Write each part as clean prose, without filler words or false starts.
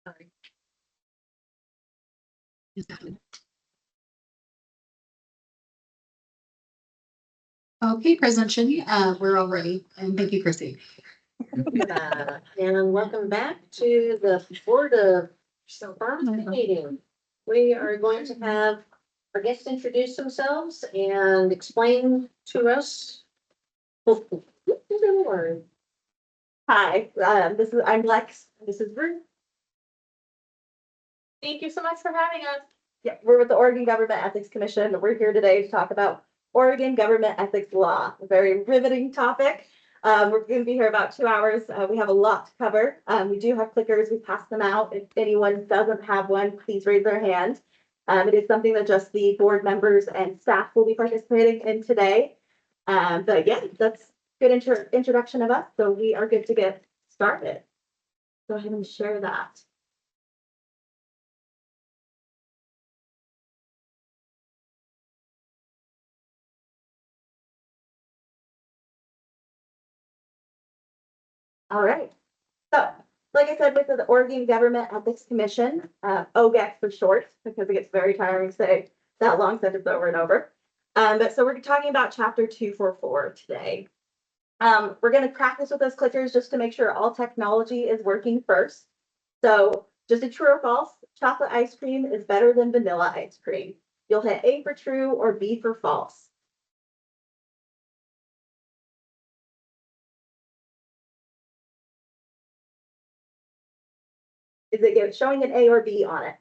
Okay, presentation, we're all ready, and thank you, Chrissy. And welcome back to the Board of Farms meeting. We are going to have our guests introduce themselves and explain to us. Hi, I'm Lex. This is Ruth. Thank you so much for having us. Yeah, we're with the Oregon Government Ethics Commission. We're here today to talk about Oregon government ethics law, a very riveting topic. We're going to be here about 2 hours. We have a lot to cover. We do have clickers. We pass them out. If anyone doesn't have one, please raise their hand. It is something that just the board members and staff will be participating in today. But yeah, that's a good introduction of us. So we are good to get started. Go ahead and share that. All right. So, like I said, with the Oregon Government Ethics Commission, OGEC for short, because it gets very tiring to say that long sentence over and over. But so we're talking about Chapter 244 today. We're going to practice with those clickers just to make sure all technology is working first. So, just a true or false, chocolate ice cream is better than vanilla ice cream. You'll hit A for true or B for false. Is it showing an A or B on it?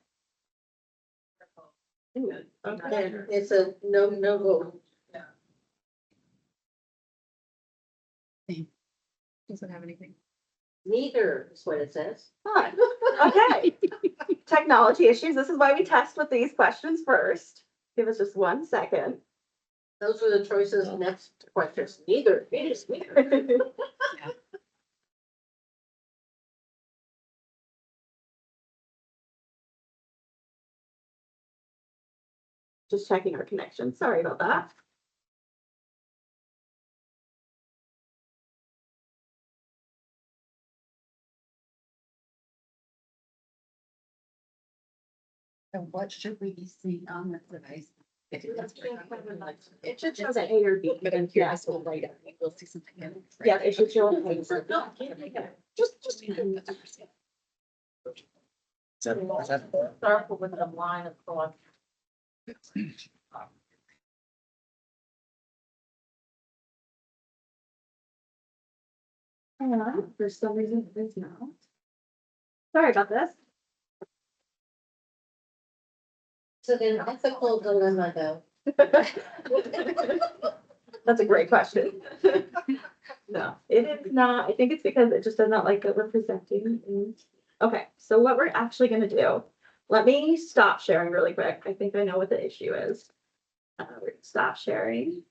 Okay, it's a no vote. Doesn't have anything. Neither is what it says. Huh. Okay. Technology issues. This is why we test with these questions first. Give us just 1 second. Those are the choices next to questions. Neither, it is neither. Just checking our connection. Sorry about that. So what should we be seeing on this device? It should show the A or B. But I'm curious, we'll write it, we'll see something. Yeah, it should show an A. Just. Start with a line of thought. For some reason, it is not. Sorry about this. So then ethical dilemma though. That's a great question. No, it is not. I think it's because it just does not like that we're presenting. Okay, so what we're actually going to do, let me stop sharing really quick. I think I know what the issue is. We're going to stop sharing.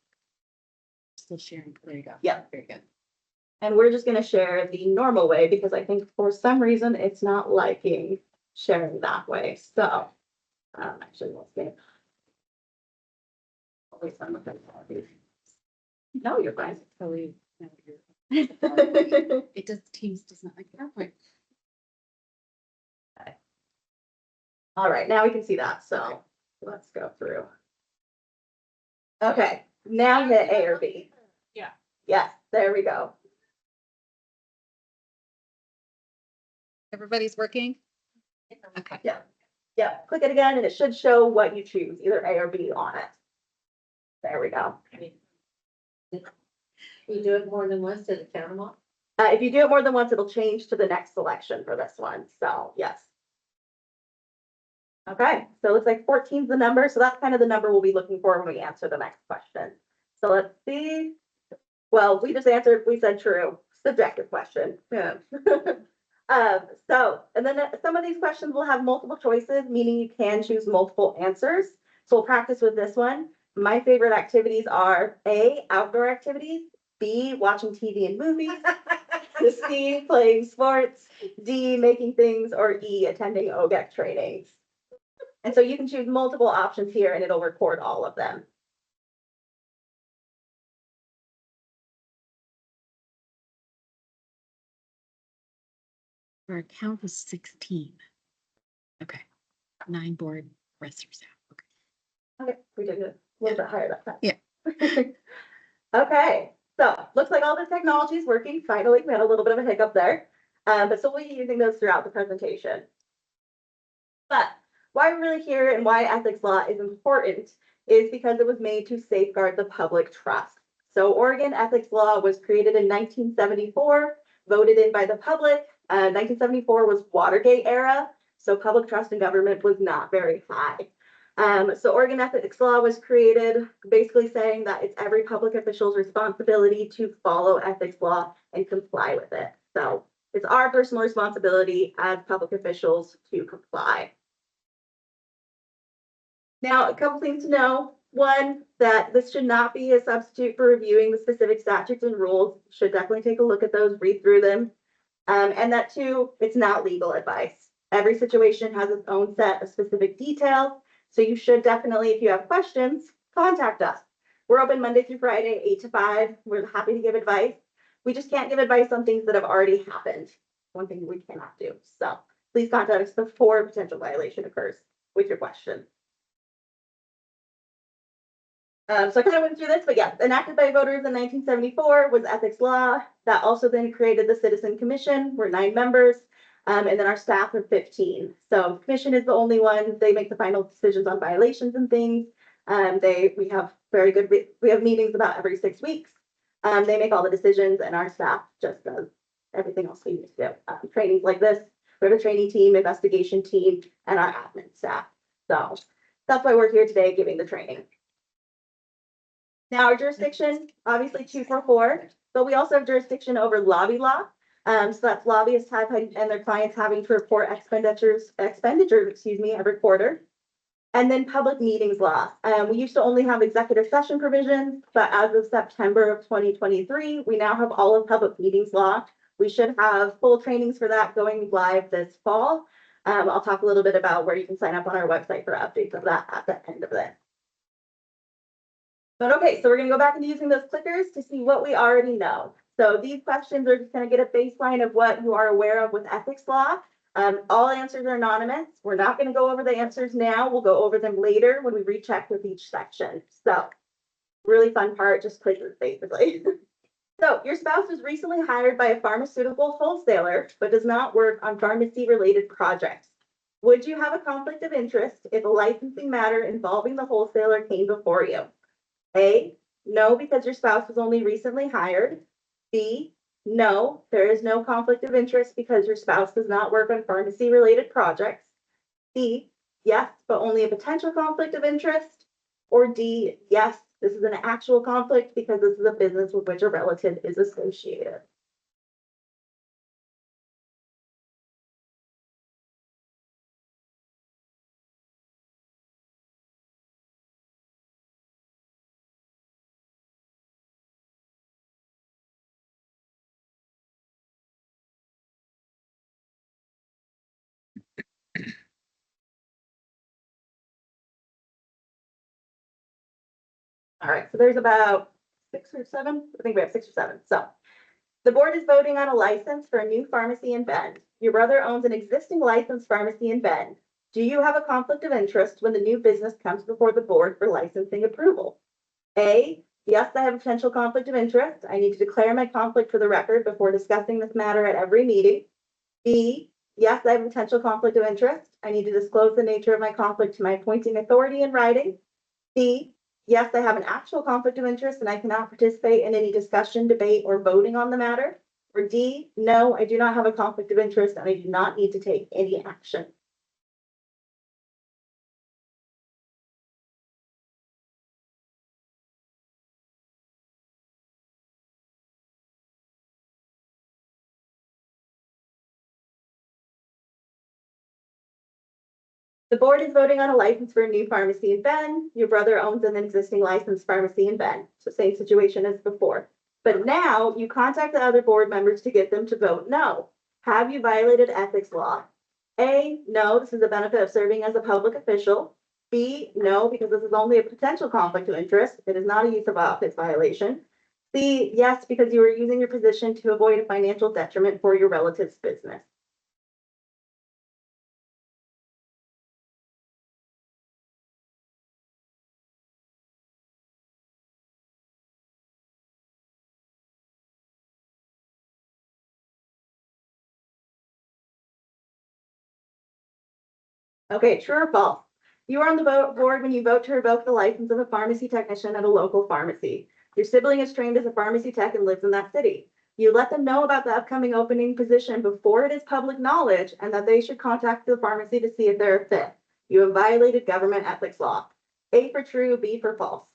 Still sharing, there you go. Yeah. Very good. And we're just going to share the normal way because I think for some reason it's not liking sharing that way. So, actually, let's get. No, you're fine. Totally. It does, Teams does not like PowerPoint. Okay. All right, now we can see that. So let's go through. Okay, now hit A or B. Yeah. Yes, there we go. Everybody's working? Okay. Yeah, click it again and it should show what you choose, either A or B on it. There we go. You do it more than once to count them off. If you do it more than once, it'll change to the next selection for this one. So yes. Okay, so it looks like 14 is the number. So that's kind of the number we'll be looking for when we answer the next question. So let's see. Well, we just answered, we said true. Subjective question. Yeah. And then some of these questions will have multiple choices, meaning you can choose multiple answers. So we'll practice with this one. My favorite activities are A, outdoor activities, B, watching TV and movies, C, playing sports, D, making things, or E, attending OGEC trainings. And so you can choose multiple options here and it'll record all of them. Our count was 16. Okay. 9 board, rest are staff. Okay. Okay, we did it a little bit higher that time. Yeah. Okay, so looks like all the technology is working. Finally, we had a little bit of a hiccup there, but still we'll be using those throughout the presentation. But why we're really here and why ethics law is important is because it was made to safeguard the public trust. So Oregon ethics law was created in 1974, voted in by the public. 1974 was Watergate era, so public trust in government was not very high. So Oregon ethics law was created basically saying that it's every public official's responsibility to follow ethics law and comply with it. So it's our personal responsibility as public officials to comply. Now, a couple things to know. One, that this should not be a substitute for reviewing the specific statutes and rules. You should definitely take a look at those, read through them. And that two, it's not legal advice. Every situation has its own set of specific details. So you should definitely, if you have questions, contact us. We're open Monday through Friday, 8 to 5. We're happy to give advice. We just can't give advice on things that have already happened. One thing we cannot do. So please contact us before a potential violation occurs with your question. So I kind of went through this, but yeah, enacted by voters in 1974 was ethics law. That also then created the Citizen Commission. We're 9 members, and then our staff are 15. So the commission is the only one. They make the final decisions on violations and things. We have very good. We have meetings about every 6 weeks. They make all the decisions, and our staff just does everything else we need to do. Trainings like this. We have a training team, investigation team, and our admin staff. So that's why we're here today giving the training. Now, our jurisdiction, obviously 244, but we also have jurisdiction over lobby law. So that's lobbyists and their clients having to report expenditures, every quarter. And then public meetings law. We used to only have executive session provisions, but as of September of 2023, we now have all of public meetings law. We should have full trainings for that going live this fall. I'll talk a little bit about where you can sign up on our website for updates of that at the end of it. But okay, so we're gonna go back into using those clickers to see what we already know. So these questions are just gonna get a baseline of what you are aware of with ethics law. All answers are anonymous. We're not gonna go over the answers now. We'll go over them later when we recheck with each section. So really fun part, just clickers basically. So your spouse was recently hired by a pharmaceutical wholesaler, but does not work on pharmacy related projects. Would you have a conflict of interest if a licensing matter involving the wholesaler came before you? A, no, because your spouse was only recently hired. B, no, there is no conflict of interest because your spouse does not work on pharmacy related projects. C, yes, but only a potential conflict of interest. Or D, yes, this is an actual conflict because this is a business with which a relative is associated. All right, so there's about 6 or 7. I think we have 6 or 7. So the board is voting on a license for a new pharmacy in Bend. Your brother owns an existing licensed pharmacy in Bend. Do you have a conflict of interest when the new business comes before the board for licensing approval? A, yes, I have a potential conflict of interest. I need to declare my conflict for the record before discussing this matter at every meeting. B, yes, I have a potential conflict of interest. I need to disclose the nature of my conflict to my appointing authority in writing. C, yes, I have an actual conflict of interest and I cannot participate in any discussion, debate, or voting on the matter. Or D, no, I do not have a conflict of interest and I do not need to take any action. The board is voting on a license for a new pharmacy in Bend. Your brother owns an existing licensed pharmacy in Bend. So same situation as before. But now you contact the other board members to get them to vote no. Have you violated ethics law? A, no, this is the benefit of serving as a public official. B, no, because this is only a potential conflict of interest. It is not a use of office violation. C, yes, because you are using your position to avoid a financial detriment for your relative's business. Okay, true or false? You are on the board when you vote to revoke the license of a pharmacy technician at a local pharmacy. Your sibling is trained as a pharmacy tech and lives in that city. You let them know about the upcoming opening position before it is public knowledge and that they should contact the pharmacy to see if they're a fit. You have violated government ethics law. A for true, B for false.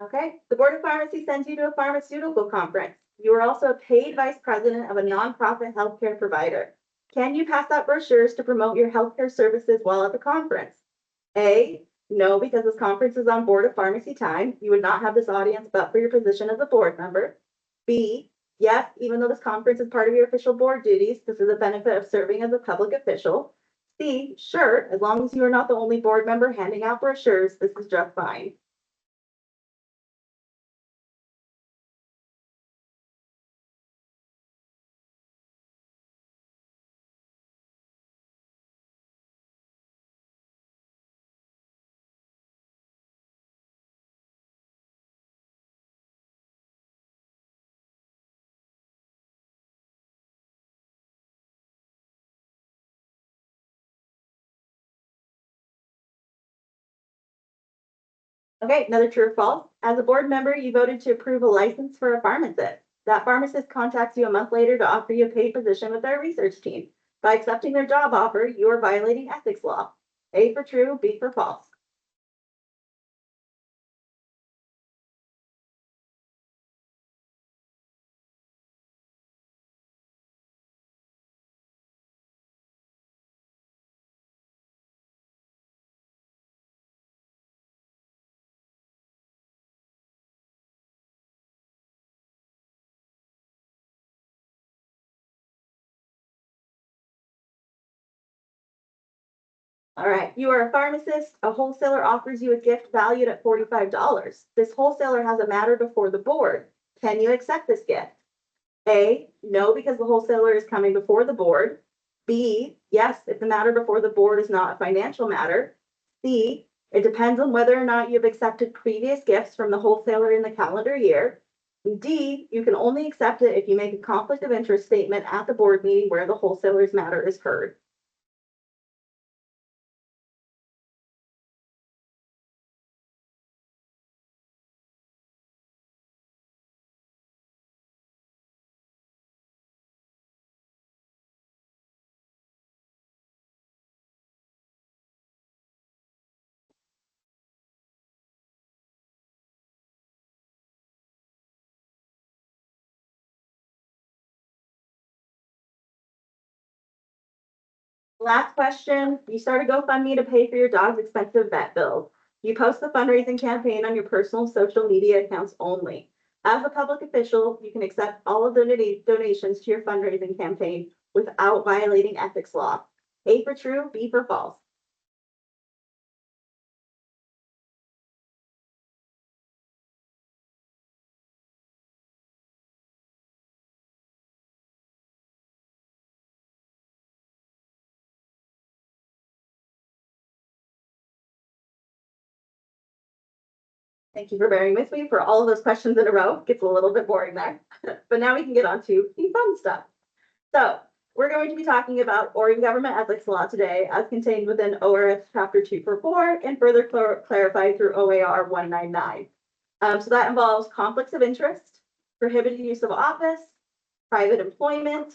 Okay, the Board of Pharmacy sends you to a pharmaceutical conference. You are also a paid vice president of a nonprofit healthcare provider. Can you pass out brochures to promote your healthcare services while at the conference? A, no, because this conference is on Board of Pharmacy time. You would not have this audience but for your position as a board member. B, yes, even though this conference is part of your official board duties, this is a benefit of serving as a public official. C, sure, as long as you are not the only board member handing out brochures, this is just fine. Okay, another true or false. As a board member, you voted to approve a license for a pharmacist. That pharmacist contacts you a month later to offer you a paid position with their research team. By accepting their job offer, you are violating ethics law. A for true, B for false. All right, you are a pharmacist. A wholesaler offers you a gift valued at $45. This wholesaler has a matter before the board. Can you accept this gift? A, no, because the wholesaler is coming before the board. B, yes, if the matter before the board is not a financial matter. C, it depends on whether or not you've accepted previous gifts from the wholesaler in the calendar year. D, you can only accept it if you make a conflict of interest statement at the board meeting where the wholesaler's matter is heard. Last question, you start a GoFundMe to pay for your dog's expensive vet bills. You post the fundraising campaign on your personal social media accounts only. As a public official, you can accept all of the donations to your fundraising campaign without violating ethics law. A for true, B for false. Thank you for bearing with me for all of those questions in a row. Gets a little bit boring there. But now we can get on to the fun stuff. So we're going to be talking about Oregon government ethics law today as contained within ORS chapter 244 and further clarified through OAR 199. So that involves conflicts of interest, prohibited use of office, private employment,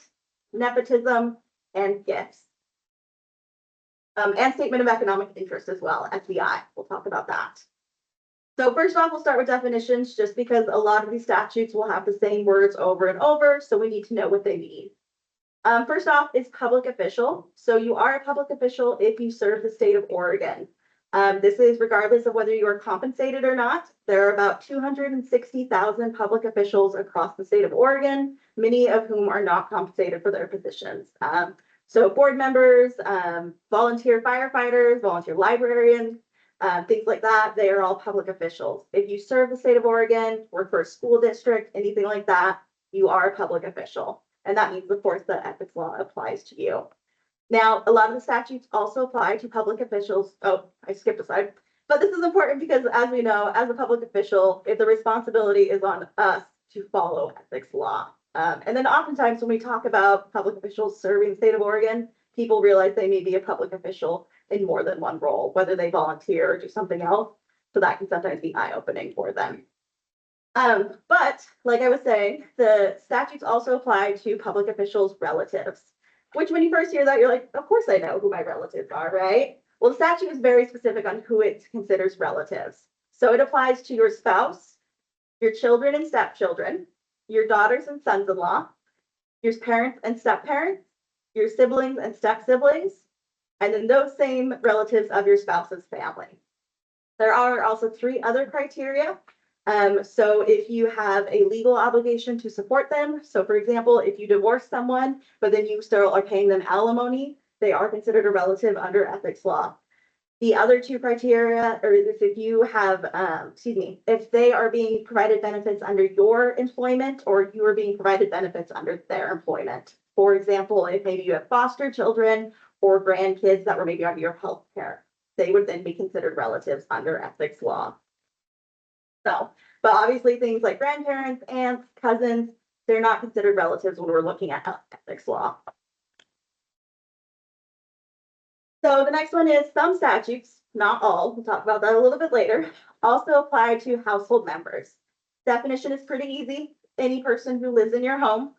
nepotism, and gifts. And statement of economic interest as well, SEI. We'll talk about that. So first off, we'll start with definitions just because a lot of these statutes will have the same words over and over, so we need to know what they mean. First off is public official. So you are a public official if you serve the state of Oregon. This is regardless of whether you are compensated or not. There are about 260,000 public officials across the state of Oregon, many of whom are not compensated for their positions. So board members, volunteer firefighters, volunteer librarians, things like that, they are all public officials. If you serve the state of Oregon, work for a school district, anything like that, you are a public official. And that means, of course, that ethics law applies to you. Now, a lot of the statutes also apply to public officials. Oh, I skipped a slide. But this is important because, as we know, as a public official, the responsibility is on us to follow ethics law. And then oftentimes when we talk about public officials serving the state of Oregon, people realize they may be a public official in more than one role, whether they volunteer or do something else. So that can sometimes be eye-opening for them. But like I was saying, the statutes also apply to public officials' relatives, which when you first hear that, you're like, of course I know who my relatives are, right? Well, the statute is very specific on who it considers relatives. So it applies to your spouse, your children and stepchildren, your daughters and sons-in-law, your parents and step-parents, your siblings and step-siblings, and then those same relatives of your spouse's family. There are also 3 other criteria. So if you have a legal obligation to support them, so for example, if you divorce someone, but then you still are paying them alimony, they are considered a relative under ethics law. The other 2 criteria are if you have, if they are being provided benefits under your employment or you are being provided benefits under their employment. For example, if maybe you have foster children or grandkids that were maybe under your health care, they would then be considered relatives under ethics law. So, but obviously things like grandparents, aunts, cousins, they're not considered relatives when we're looking at ethics law. So the next one is some statutes, not all, we'll talk about that a little bit later, also apply to household members. Definition is pretty easy. Any person who lives in your home.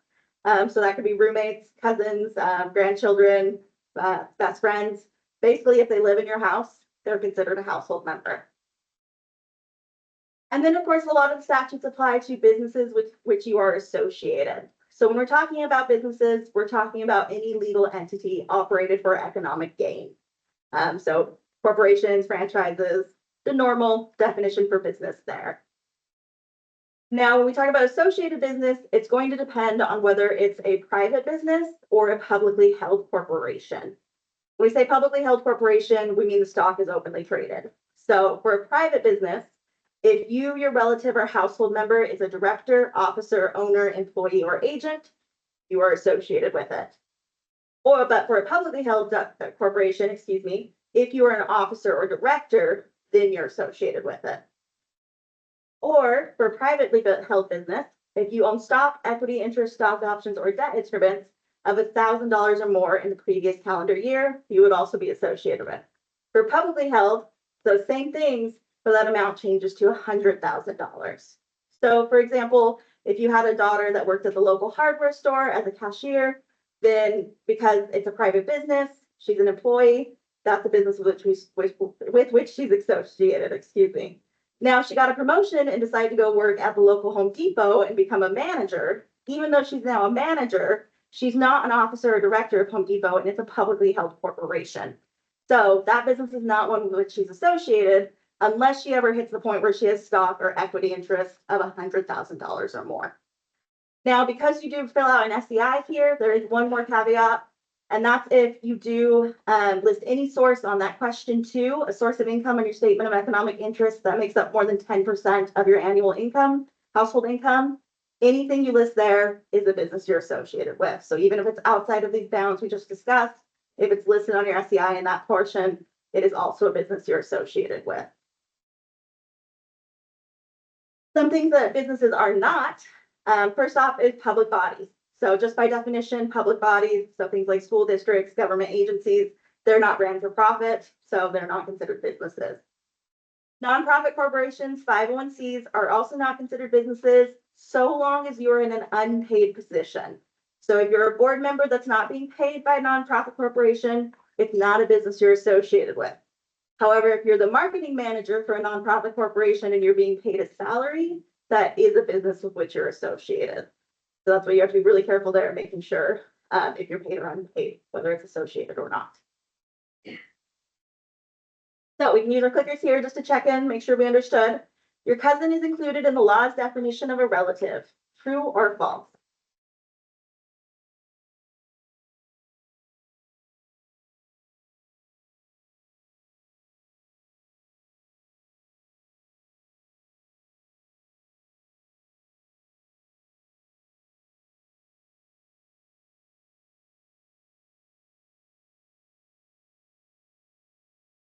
So that could be roommates, cousins, grandchildren, best friends. Basically, if they live in your house, they're considered a household member. And then, of course, a lot of the statutes apply to businesses with which you are associated. So when we're talking about businesses, we're talking about any legal entity operated for economic gain. So corporations, franchises, the normal definition for business there. Now, when we talk about associated business, it's going to depend on whether it's a private business or a publicly held corporation. When we say publicly held corporation, we mean the stock is openly traded. So for a private business, if you, your relative or household member is a director, officer, owner, employee, or agent, you are associated with it. But for a publicly held corporation, if you are an officer or director, then you're associated with it. Or for a privately held business, if you own stock, equity, interest, stock options, or debt instruments of $1,000 or more in the previous calendar year, you would also be associated with. For publicly held, those same things, but that amount changes to $100,000. So for example, if you had a daughter that worked at the local hardware store as a cashier, then because it's a private business, she's an employee, that's the business with which she's associated, Now she got a promotion and decided to go work at the local Home Depot and become a manager. Even though she's now a manager, she's not an officer or director of Home Depot, and it's a publicly held corporation. So that business is not one with which she's associated unless she ever hits the point where she has stock or equity interest of $100,000 or more. Now, because you do fill out an SEI here, there is one more caveat, and that's if you do list any source on that question 2, a source of income on your statement of economic interest that makes up more than 10% of your annual income, household income. Anything you list there is a business you're associated with. So even if it's outside of these bounds we just discussed, if it's listed on your SEI in that portion, it is also a business you're associated with. Some things that businesses are not, first off, is public bodies. So just by definition, public bodies, so things like school districts, government agencies, they're not ran for profit, so they're not considered businesses. Nonprofit corporations, 501(c)s are also not considered businesses so long as you're in an unpaid position. So if you're a board member that's not being paid by a nonprofit corporation, it's not a business you're associated with. However, if you're the marketing manager for a nonprofit corporation and you're being paid a salary, that is a business with which you're associated. So that's why you have to be really careful there, making sure if you're paid or unpaid, whether it's associated or not. So we can use our clickers here just to check in, make sure we understood. Your cousin is included in the law's definition of a relative. True or false?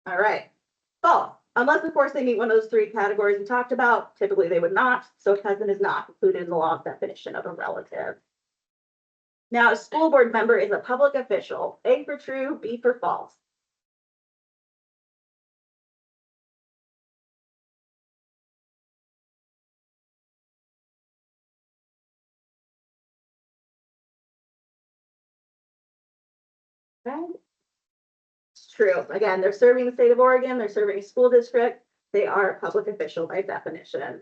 All right. False. Unless, of course, they meet one of those three categories we talked about. Typically, they would not. So a cousin is not included in the law definition of a relative. Now, a school board member is a public official. A for true, B for false. Okay. It's true. Again, they're serving the state of Oregon. They're serving a school district. They are a public official by definition.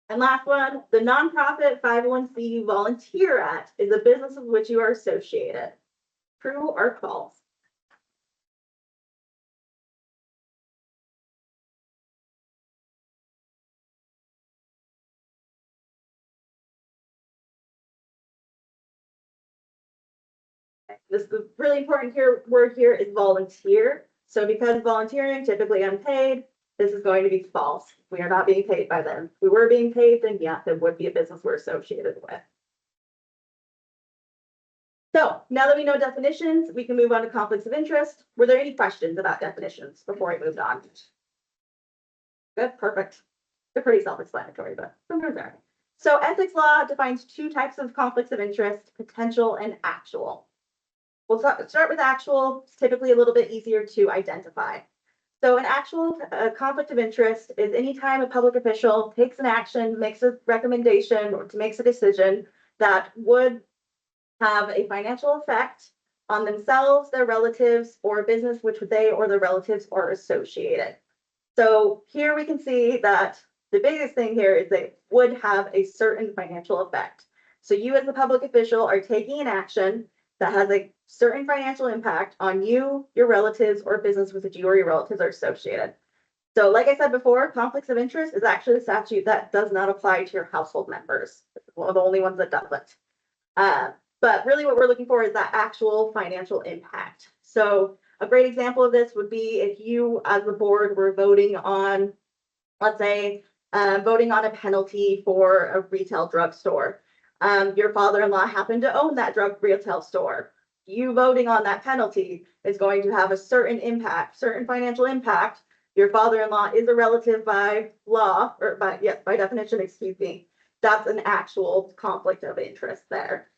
And last one, the nonprofit 501c you volunteer at is a business with which you are associated. True or false? This is really important here. Word here is volunteer. So because volunteering, typically unpaid, this is going to be false. We are not being paid by them. If we were being paid, then yes, it would be a business we're associated with. So now that we know definitions, we can move on to conflicts of interest. Were there any questions about definitions before I moved on? Good, perfect. They're pretty self-explanatory, but sometimes they're. So ethics law defines two types of conflicts of interest, potential and actual. We'll start with actual. It's typically a little bit easier to identify. So an actual conflict of interest is anytime a public official takes an action, makes a recommendation, or makes a decision that would have a financial effect on themselves, their relatives, or a business which they or their relatives are associated. So here we can see that the biggest thing here is they would have a certain financial effect. So you as a public official are taking an action that has a certain financial impact on you, your relatives, or business with which you or your relatives are associated. So like I said before, conflicts of interest is actually a statute that does not apply to your household members. It's one of the only ones that doesn't. But really what we're looking for is that actual financial impact. So a great example of this would be if you as the board were voting on, let's say, voting on a penalty for a retail drugstore. Your father-in-law happened to own that drug retail store. You voting on that penalty is going to have a certain impact, certain financial impact. Your father-in-law is a relative by law, or by definition, excuse me. That's an actual conflict of interest there.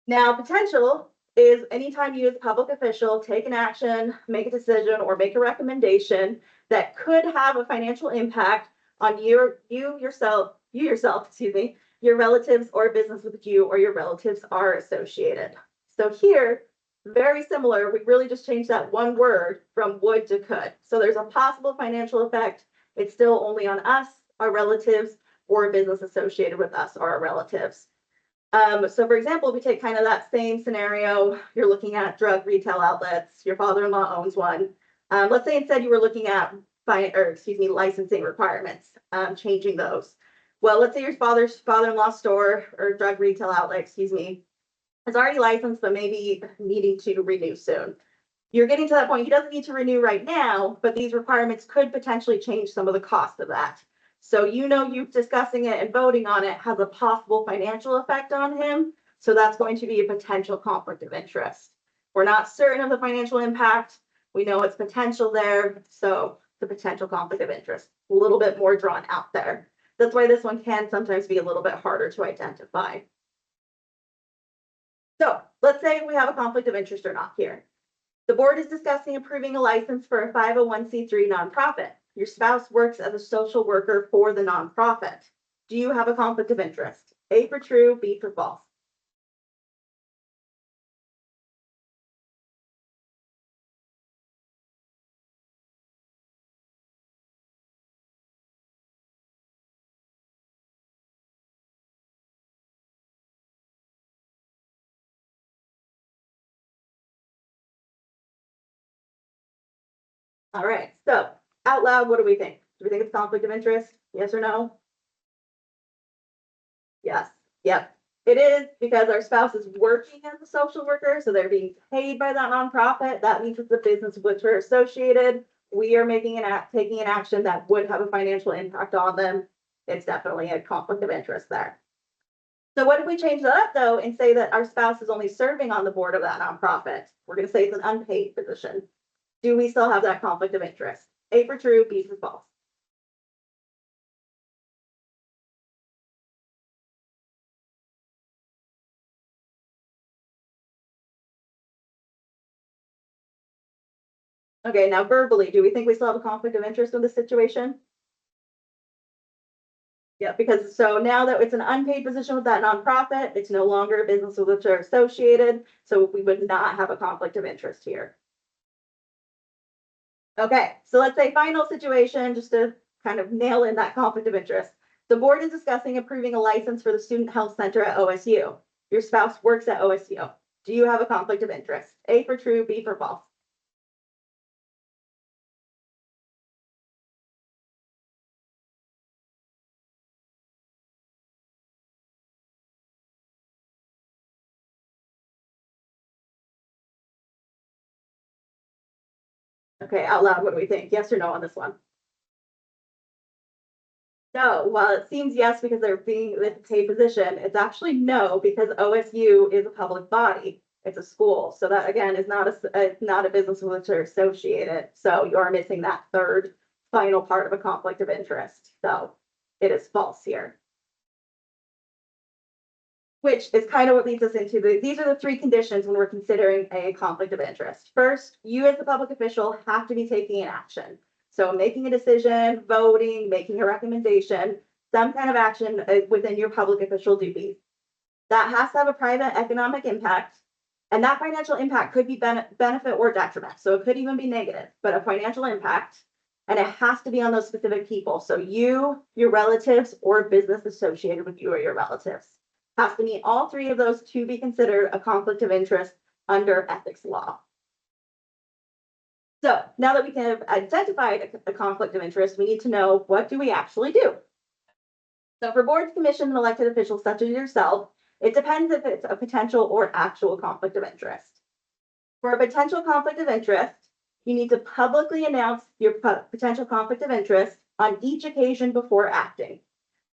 Now, potential is anytime you as a public official take an action, make a decision, or make a recommendation that could have a financial impact on you yourself, excuse me, your relatives or business with you or your relatives are associated. So here, very similar, we really just changed that one word from would to could. So there's a possible financial effect. It's still only on us, our relatives, or a business associated with us or our relatives. So for example, we take kind of that same scenario, you're looking at drug retail outlets, your father-in-law owns one. Let's say instead you were looking at licensing requirements, changing those. Well, let's say your father-in-law store or drug retail outlet, excuse me, is already licensed, but maybe needing to renew soon. You're getting to that point, he doesn't need to renew right now, but these requirements could potentially change some of the cost of that. So you discussing it and voting on it has a possible financial effect on him. So that's going to be a potential conflict of interest. We're not certain of the financial impact. We know it's potential there. So the potential conflict of interest, a little bit more drawn out there. That's why this one can sometimes be a little bit harder to identify. So let's say we have a conflict of interest or not here. The board is discussing approving a license for a 501c3 nonprofit. Your spouse works as a social worker for the nonprofit. Do you have a conflict of interest? A for true, B for false. All right, so out loud, what do we think? Do we think it's conflict of interest? Yes or no? Yes, yep. It is because our spouse is working as a social worker, so they're being paid by that nonprofit. That means it's the business with which we're associated. We are taking an action that would have a financial impact on them. It's definitely a conflict of interest there. So what if we change that up though and say that our spouse is only serving on the board of that nonprofit? We're going to say it's an unpaid position. Do we still have that conflict of interest? A for true, B for false. Okay, now verbally, do we think we still have a conflict of interest in this situation? Yeah, because so now that it's an unpaid position with that nonprofit, it's no longer a business with which are associated, so we would not have a conflict of interest here. Okay, so let's say final situation, just to kind of nail in that conflict of interest. The board is discussing approving a license for the Student Health Center at OSU. Your spouse works at OSU. Do you have a conflict of interest? A for true, B for false. Okay, out loud, what do we think? Yes or no on this one? No, while it seems yes because they're being in a paid position, it's actually no because OSU is a public body. It's a school, so that again is not a business with which they're associated. So you are missing that third final part of a conflict of interest. So it is false here. Which is kind of what leads us into these are the three conditions when we're considering a conflict of interest. First, you as the public official have to be taking an action. So making a decision, voting, making a recommendation, some kind of action within your public official duties. That has to have a private economic impact. And that financial impact could be benefit or detriment. So it could even be negative, but a financial impact. And it has to be on those specific people. So you, your relatives, or business associated with you or your relatives. Has to meet all three of those to be considered a conflict of interest under ethics law. So now that we have identified a conflict of interest, we need to know what do we actually do. So for boards, commission, and elected officials such as yourself, it depends if it's a potential or actual conflict of interest. For a potential conflict of interest, you need to publicly announce your potential conflict of interest on each occasion before acting.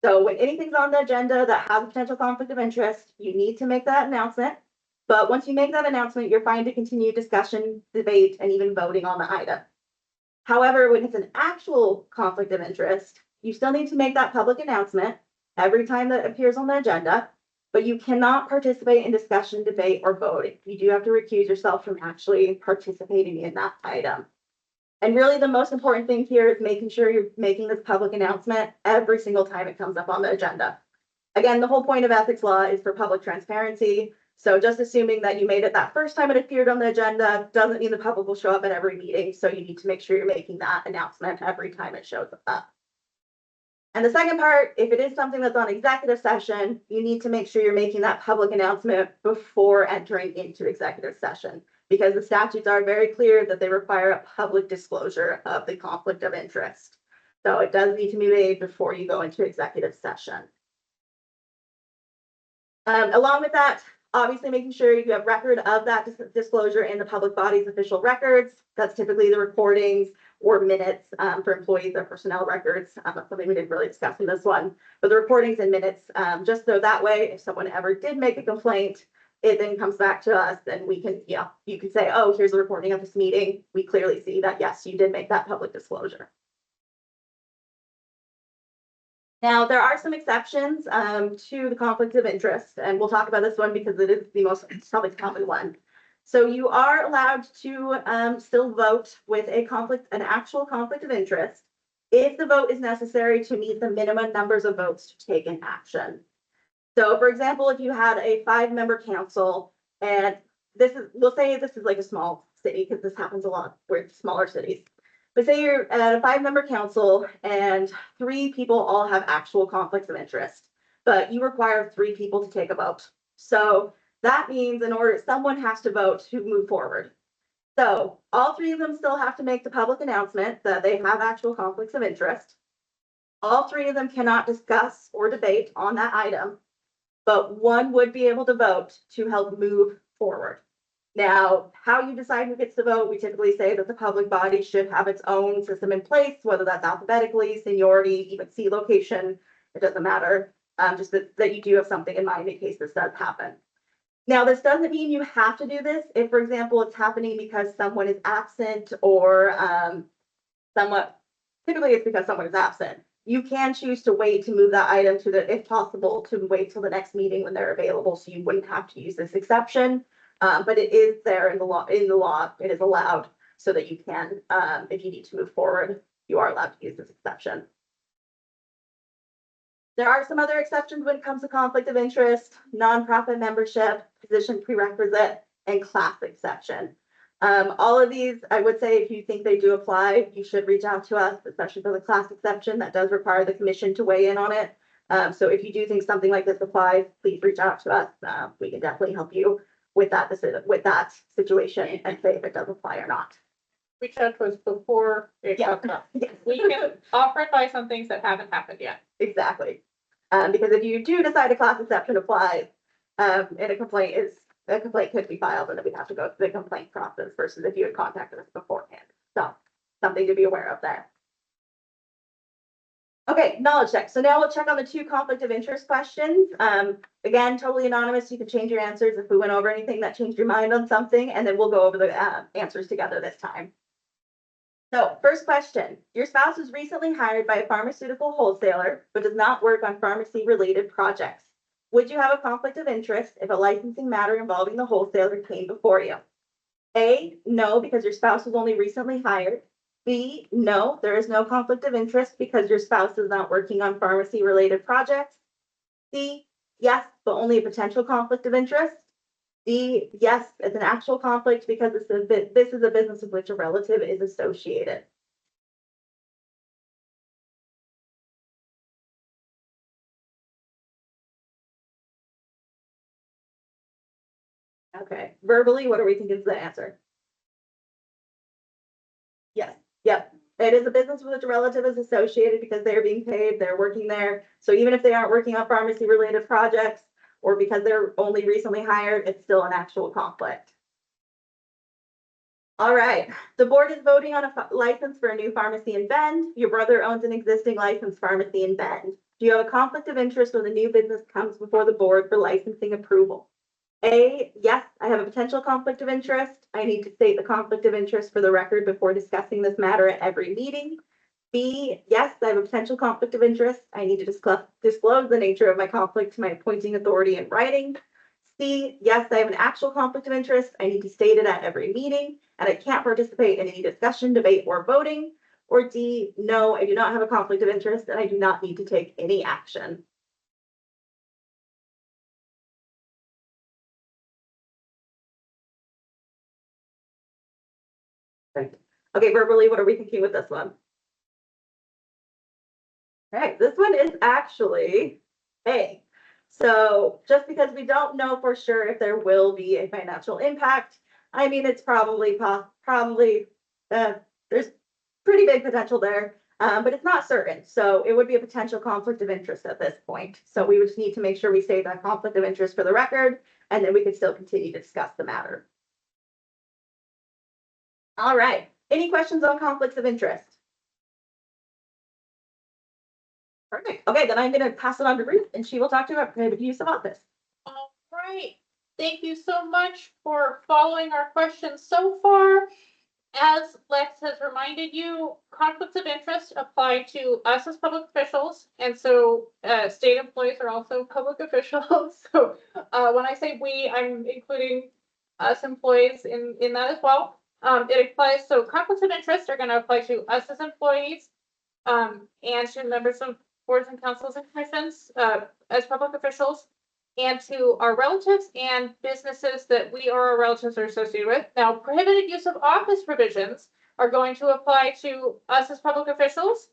So when anything's on the agenda that has a potential conflict of interest, you need to make that announcement. But once you make that announcement, you're fine to continue discussion, debate, and even voting on the item. However, when it's an actual conflict of interest, you still need to make that public announcement every time that appears on the agenda, but you cannot participate in discussion, debate, or voting. You do have to recuse yourself from actually participating in that item. And really the most important thing here is making sure you're making this public announcement every single time it comes up on the agenda. Again, the whole point of ethics law is for public transparency. So just assuming that you made it that first time it appeared on the agenda doesn't mean the public will show up at every meeting. So you need to make sure you're making that announcement every time it shows up. And the second part, if it is something that's on executive session, you need to make sure you're making that public announcement before entering into executive session, because the statutes are very clear that they require a public disclosure of the conflict of interest. So it does need to be made before you go into executive session. Along with that, obviously making sure you have record of that disclosure in the public body's official records. That's typically the recordings or minutes for employees or personnel records. That's something we didn't really discuss in this one, but the recordings and minutes, just so that way, if someone ever did make a complaint, it then comes back to us and we can, you can say, oh, here's a recording of this meeting. We clearly see that, yes, you did make that public disclosure. Now, there are some exceptions to the conflict of interest, and we'll talk about this one because it is the most probably common one. So you are allowed to still vote with an actual conflict of interest if the vote is necessary to meet the minimum numbers of votes to take an action. So for example, if you had a 5-member council, and we'll say this is like a small city because this happens a lot with smaller cities. But say you're at a 5-member council and 3 people all have actual conflicts of interest, but you require 3 people to take a vote. So that means someone has to vote to move forward. So all 3 of them still have to make the public announcement that they have actual conflicts of interest. All 3 of them cannot discuss or debate on that item, but one would be able to vote to help move forward. Now, how you decide who gets to vote, we typically say that the public body should have its own system in place, whether that's alphabetically, seniority, even seat location, it doesn't matter. Just that you do have something in mind in case this does happen. Now, this doesn't mean you have to do this. If, for example, it's happening because someone is absent or typically it's because someone is absent. You can choose to wait to move that item to if possible, to wait till the next meeting when they're available, so you wouldn't have to use this exception. But it is there in the law, it is allowed so that you can, if you need to move forward, you are allowed to use this exception. There are some other exceptions when it comes to conflict of interest, nonprofit membership, position prerequisite, and class exception. All of these, I would say, if you think they do apply, you should reach out to us, especially for the class exception. That does require the commission to weigh in on it. So if you do think something like this applies, please reach out to us. We can definitely help you with that situation and say if it does apply or not. Reach out to us before it comes up. Yes. We can offer advice on things that haven't happened yet. Exactly. Because if you do decide a class exception applies, and a complaint could be filed, and then we'd have to go through the complaint process versus if you had contacted us beforehand. So something to be aware of there. Okay, knowledge check. So now we'll check on the 2 conflict of interest questions. Again, totally anonymous. You can change your answers if we went over anything that changed your mind on something, and then we'll go over the answers together this time. So first question, your spouse was recently hired by a pharmaceutical wholesaler, but does not work on pharmacy related projects. Would you have a conflict of interest if a licensing matter involving the wholesaler came before you? A, no, because your spouse was only recently hired. B, no, there is no conflict of interest because your spouse is not working on pharmacy related projects. C, yes, but only a potential conflict of interest. D, yes, it's an actual conflict because this is a business with which a relative is associated. Okay, verbally, what are we thinking is the answer? Yes, yep. It is a business with which a relative is associated because they're being paid, they're working there. So even if they aren't working on pharmacy related projects or because they're only recently hired, it's still an actual conflict. All right, the board is voting on a license for a new pharmacy in Bend. Your brother owns an existing licensed pharmacy in Bend. Do you have a conflict of interest when the new business comes before the board for licensing approval? A, yes, I have a potential conflict of interest. I need to state the conflict of interest for the record before discussing this matter at every meeting. B, yes, I have a potential conflict of interest. I need to disclose the nature of my conflict to my appointing authority in writing. C, yes, I have an actual conflict of interest. I need to state it at every meeting, and I can't participate in any discussion, debate, or voting. Or D, no, I do not have a conflict of interest, and I do not need to take any action. Okay, verbally, what are we thinking with this one? All right, this one is actually A. So just because we don't know for sure if there will be a financial impact, I mean, it's probably there's pretty big potential there, but it's not certain. So it would be a potential conflict of interest at this point. So we would just need to make sure we state that conflict of interest for the record, and then we could still continue to discuss the matter. All right, any questions on conflicts of interest? Perfect. Okay, then I'm going to pass it on to Ruth, and she will talk to you about prohibited use of office. All right. Thank you so much for following our questions so far. As Lex has reminded you, conflicts of interest apply to us as public officials, and so state employees are also public officials. So when I say we, I'm including us employees in that as well. It applies, so conflicts of interest are going to apply to us as employees and to members of boards and councils and commissions as public officials, and to our relatives and businesses that we or our relatives are associated with. Now, prohibited use of office provisions are going to apply to us as public officials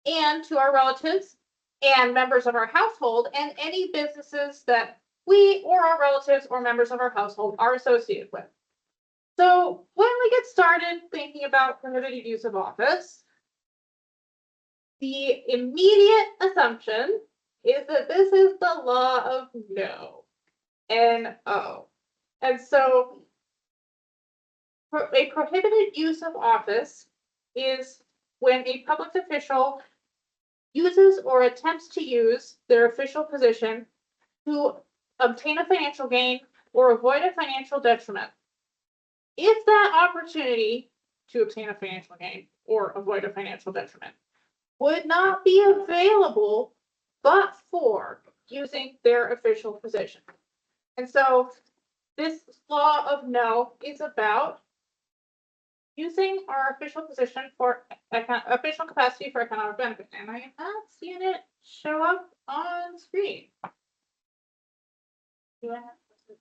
and to our relatives and members of our household and any businesses that we or our relatives or members of our household are associated with. So when we get started thinking about prohibited use of office, the immediate assumption is that this is the law of no. N-O. And so a prohibited use of office is when a public official uses or attempts to use their official position to obtain a financial gain or avoid a financial detriment. If that opportunity to obtain a financial gain or avoid a financial detriment would not be available but for using their official position. And so this law of no is about using our official position for official capacity for economic benefit. And I am not seeing it show up on screen. Do I have-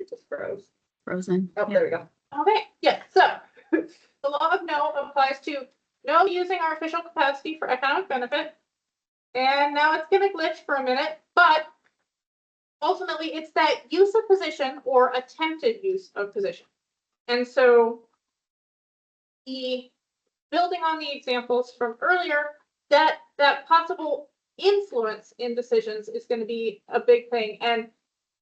It just froze. Frozen. Oh, there we go. Okay, yes, so the law of no applies to no using our official capacity for economic benefit. And now it's gonna glitch for a minute, but ultimately it's that use of position or attempted use of position. And so building on the examples from earlier, that possible influence in decisions is going to be a big thing. And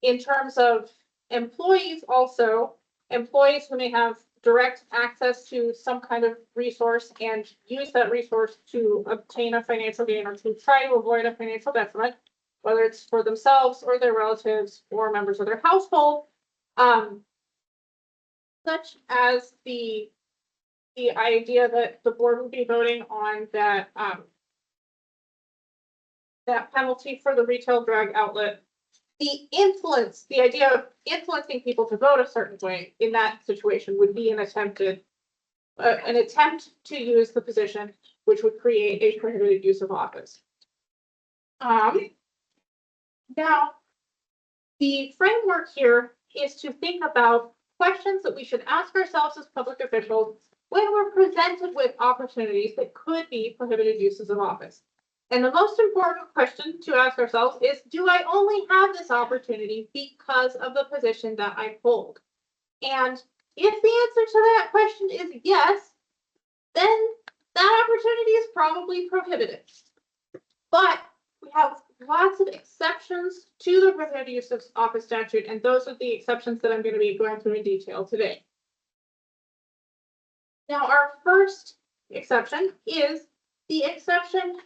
in terms of employees also, employees who may have direct access to some kind of resource and use that resource to obtain a financial gain or to try to avoid a financial detriment, whether it's for themselves or their relatives or members of their household, such as the idea that the board will be voting on that that penalty for the retail drug outlet. The idea of influencing people to vote a certain way in that situation would be an attempt to use the position, which would create a prohibited use of office. Now, the framework here is to think about questions that we should ask ourselves as public officials when we're presented with opportunities that could be prohibited uses of office. And the most important question to ask ourselves is, do I only have this opportunity because of the position that I hold? And if the answer to that question is yes, then that opportunity is probably prohibited. But we have lots of exceptions to the prohibited use of office statute, and those are the exceptions that I'm going to be going through in detail today. Now, our first exception is the exception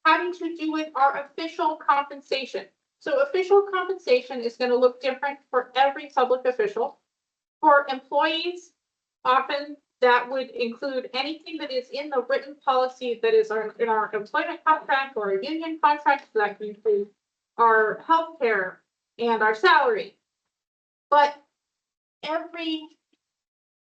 having to do with our official compensation. So official compensation is going to look different for every public official. For employees, often that would include anything that is in the written policy that is in our employment contract or a union contract. So that can include our health care and our salary. But every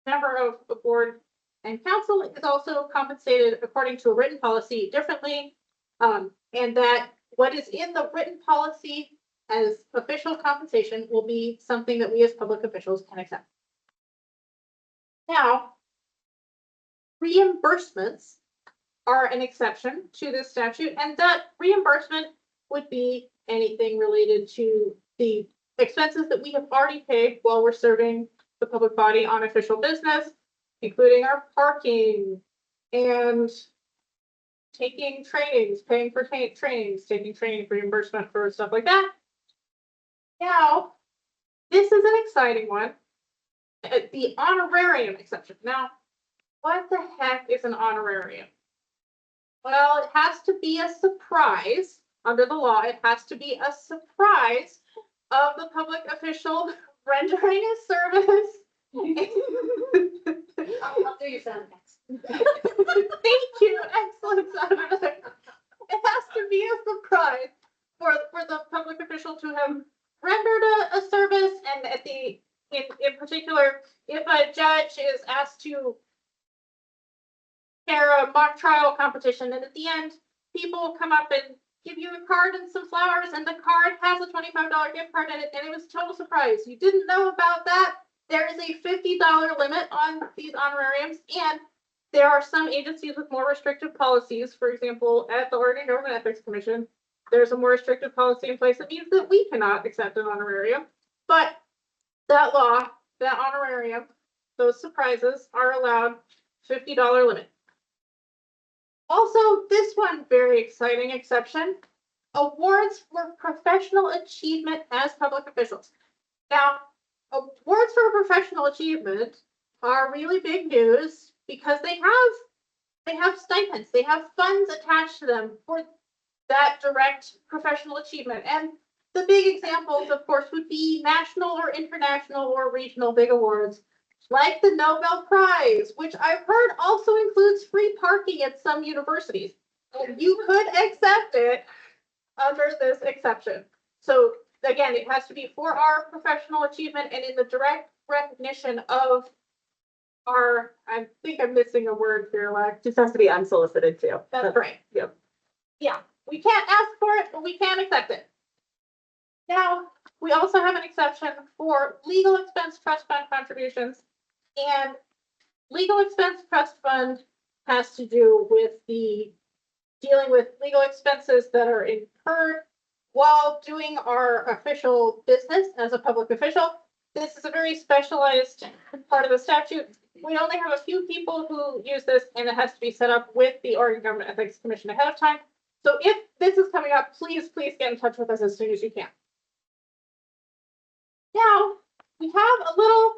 member of the board and council is also compensated according to a written policy differently. And that what is in the written policy as official compensation will be something that we as public officials can accept. Now, reimbursements are an exception to this statute, and that reimbursement would be anything related to the expenses that we have already paid while we're serving the public body on official business, including our parking and taking trainings, paying for trainings, taking training reimbursement for stuff like that. Now, this is an exciting one. The honorarium exception. Now, what the heck is an honorarium? Well, it has to be a surprise under the law. It has to be a surprise of the public official rendering a service. I'll do your sound next. Thank you. Excellent sound effect. It has to be a surprise for the public official to have rendered a service, and at the in particular, if a judge is asked to chair a mock trial competition, and at the end, people come up and give you a card and some flowers, and the card has a $25 gift card in it, and it was a total surprise. You didn't know about that. There is a $50 limit on these honorariums, and there are some agencies with more restrictive policies. For example, at the Oregon Government Ethics Commission, there's a more restrictive policy in place that means that we cannot accept an honorarium. But that law, that honorarium, those surprises are allowed $50 limit. Also, this one very exciting exception, awards for professional achievement as public officials. Now, awards for professional achievement are really big news because they have stipends, they have funds attached to them for that direct professional achievement. And the big examples, of course, would be national or international or regional big awards, like the Nobel Prize, which I've heard also includes free parking at some universities. And you could accept it under this exception. So again, it has to be for our professional achievement and in the direct recognition of our, I think I'm missing a word here, Lex. Just has to be unsolicited too. That's right. Yep. Yeah, we can't ask for it, but we can accept it. Now, we also have an exception for legal expense trust fund contributions. And legal expense trust fund has to do with the dealing with legal expenses that are incurred while doing our official business as a public official. This is a very specialized part of the statute. We only have a few people who use this, and it has to be set up with the Oregon Government Ethics Commission ahead of time. So if this is coming up, please get in touch with us as soon as you can. Now, we have a little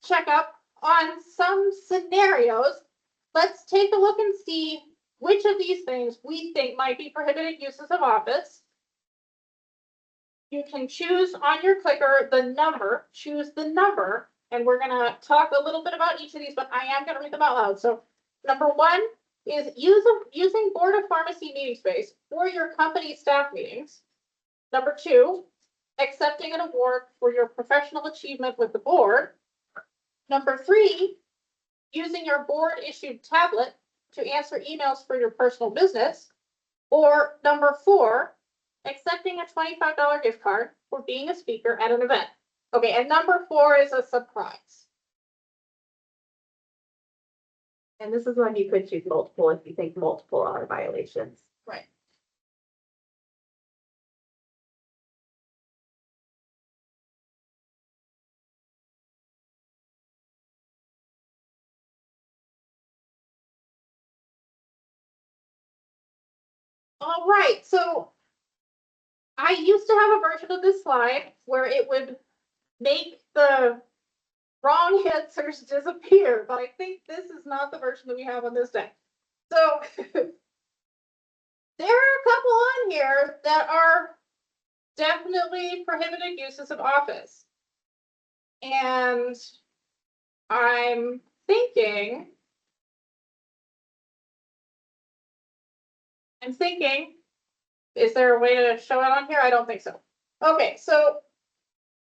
checkup on some scenarios. Let's take a look and see which of these things we think might be prohibited uses of office. You can choose on your clicker the number, choose the number, and we're gonna talk a little bit about each of these, but I am gonna read them out loud. So number 1 is using Board of Pharmacy meeting space for your company staff meetings. Number 2, accepting an award for your professional achievement with the board. Number 3, using your board issued tablet to answer emails for your personal business. Or number 4, accepting a $25 gift card for being a speaker at an event. Okay, and number 4 is a surprise. And this is when you could choose multiple if you think multiple are violations. Right. All right, so I used to have a version of this slide where it would make the wrong answers disappear, but I think this is not the version that we have on this deck. So there are a couple on here that are definitely prohibited uses of office. And I'm thinking, is there a way to show it on here? I don't think so. Okay, so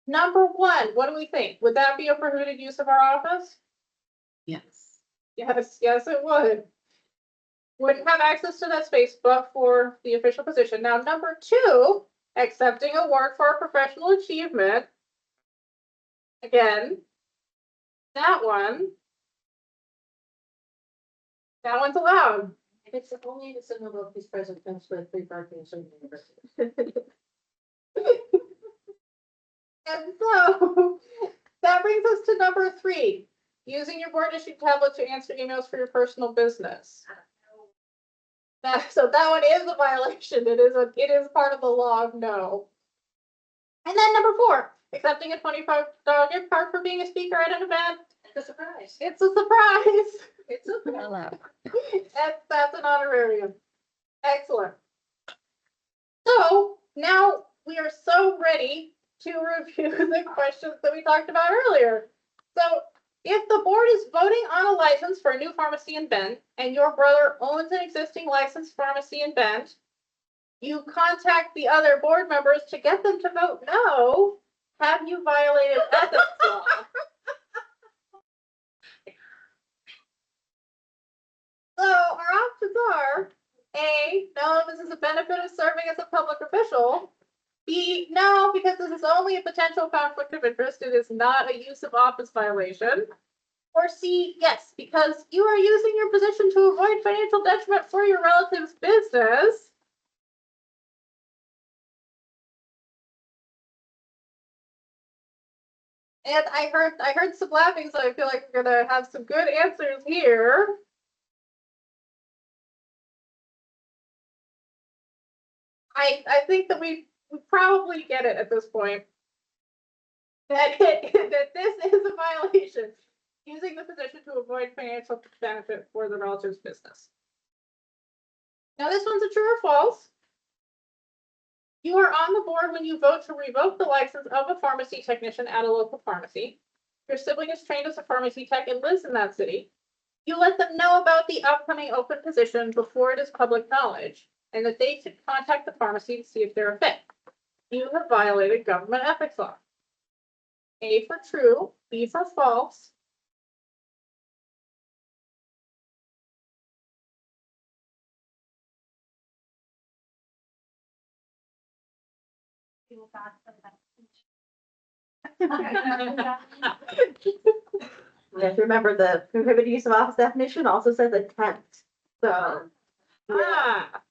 number 1, what do we think? Would that be a prohibited use of our office? Yes. Yes, it would. Wouldn't have access to that space but for the official position. Now, number 2, accepting award for a professional achievement. Again, that one's allowed. If it's only if it's in the local present comes with free parking in certain universities. And so that brings us to number 3, using your board issued tablet to answer emails for your personal business. So that one is a violation. It is part of the law of no. And then number 4, accepting a $25 gift card for being a speaker at an event. It's a surprise. It's a surprise. It's a surprise. That's an honorarium. Excellent. So now we are so ready to review the questions that we talked about earlier. So if the board is voting on a license for a new pharmacy in Bend and your brother owns an existing licensed pharmacy in Bend, you contact the other board members to get them to vote no. Have you violated ethics law? So our options are A, no, this is a benefit of serving as a public official. B, no, because this is only a potential conflict of interest. It is not a use of office violation. Or C, yes, because you are using your position to avoid financial detriment for your relative's business. And I heard some laughing, so I feel like we're gonna have some good answers here. I think that we probably get it at this point. That this is a violation, using the position to avoid financial benefit for the relative's business. Now this one's a true or false. You are on the board when you vote to revoke the license of a pharmacy technician at a local pharmacy. Your sibling is trained as a pharmacy tech and lives in that city. You let them know about the upcoming open position before it is public knowledge, and that they should contact the pharmacy to see if they're a fit. You have violated government ethics law. A for true, B for false. You have to remember the prohibited use of office definition also says attempt. So. Ah.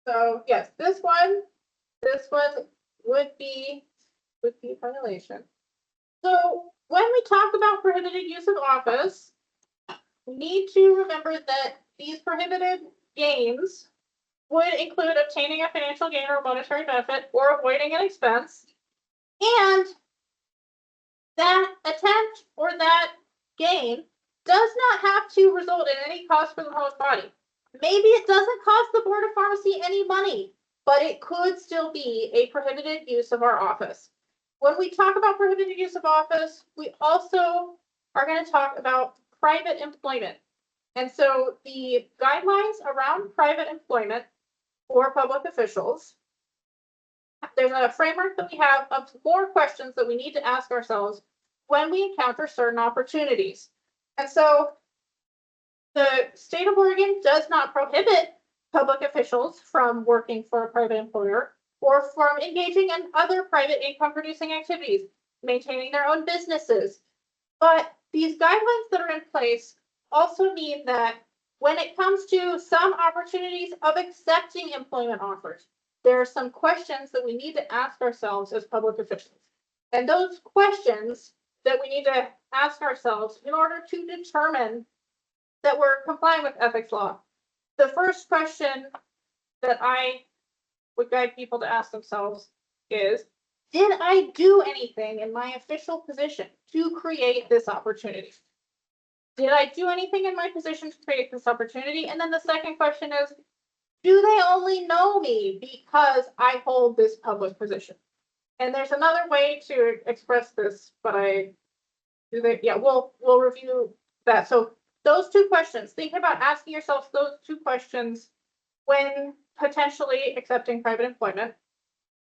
So yes, this one would be a violation. So when we talk about prohibited use of office, we need to remember that these prohibited gains would include obtaining a financial gain or monetary benefit or avoiding an expense. And that attempt or that gain does not have to result in any cost for the host body. Maybe it doesn't cost the Board of Pharmacy any money, but it could still be a prohibited use of our office. When we talk about prohibited use of office, we also are going to talk about private employment. And so the guidelines around private employment for public officials, there's a framework that we have of more questions that we need to ask ourselves when we encounter certain opportunities. And so the state of Oregon does not prohibit public officials from working for a private employer or from engaging in other private income producing activities, maintaining their own businesses. But these guidelines that are in place also mean that when it comes to some opportunities of accepting employment offers, there are some questions that we need to ask ourselves as public officials. And those questions that we need to ask ourselves in order to determine that we're complying with ethics law. The first question that I would guide people to ask themselves is, did I do anything in my official position to create this opportunity? Did I do anything in my position to create this opportunity? And then the second question is, do they only know me because I hold this public position? And there's another way to express this, but we'll review that. So those two questions, think about asking yourself those two questions when potentially accepting private employment.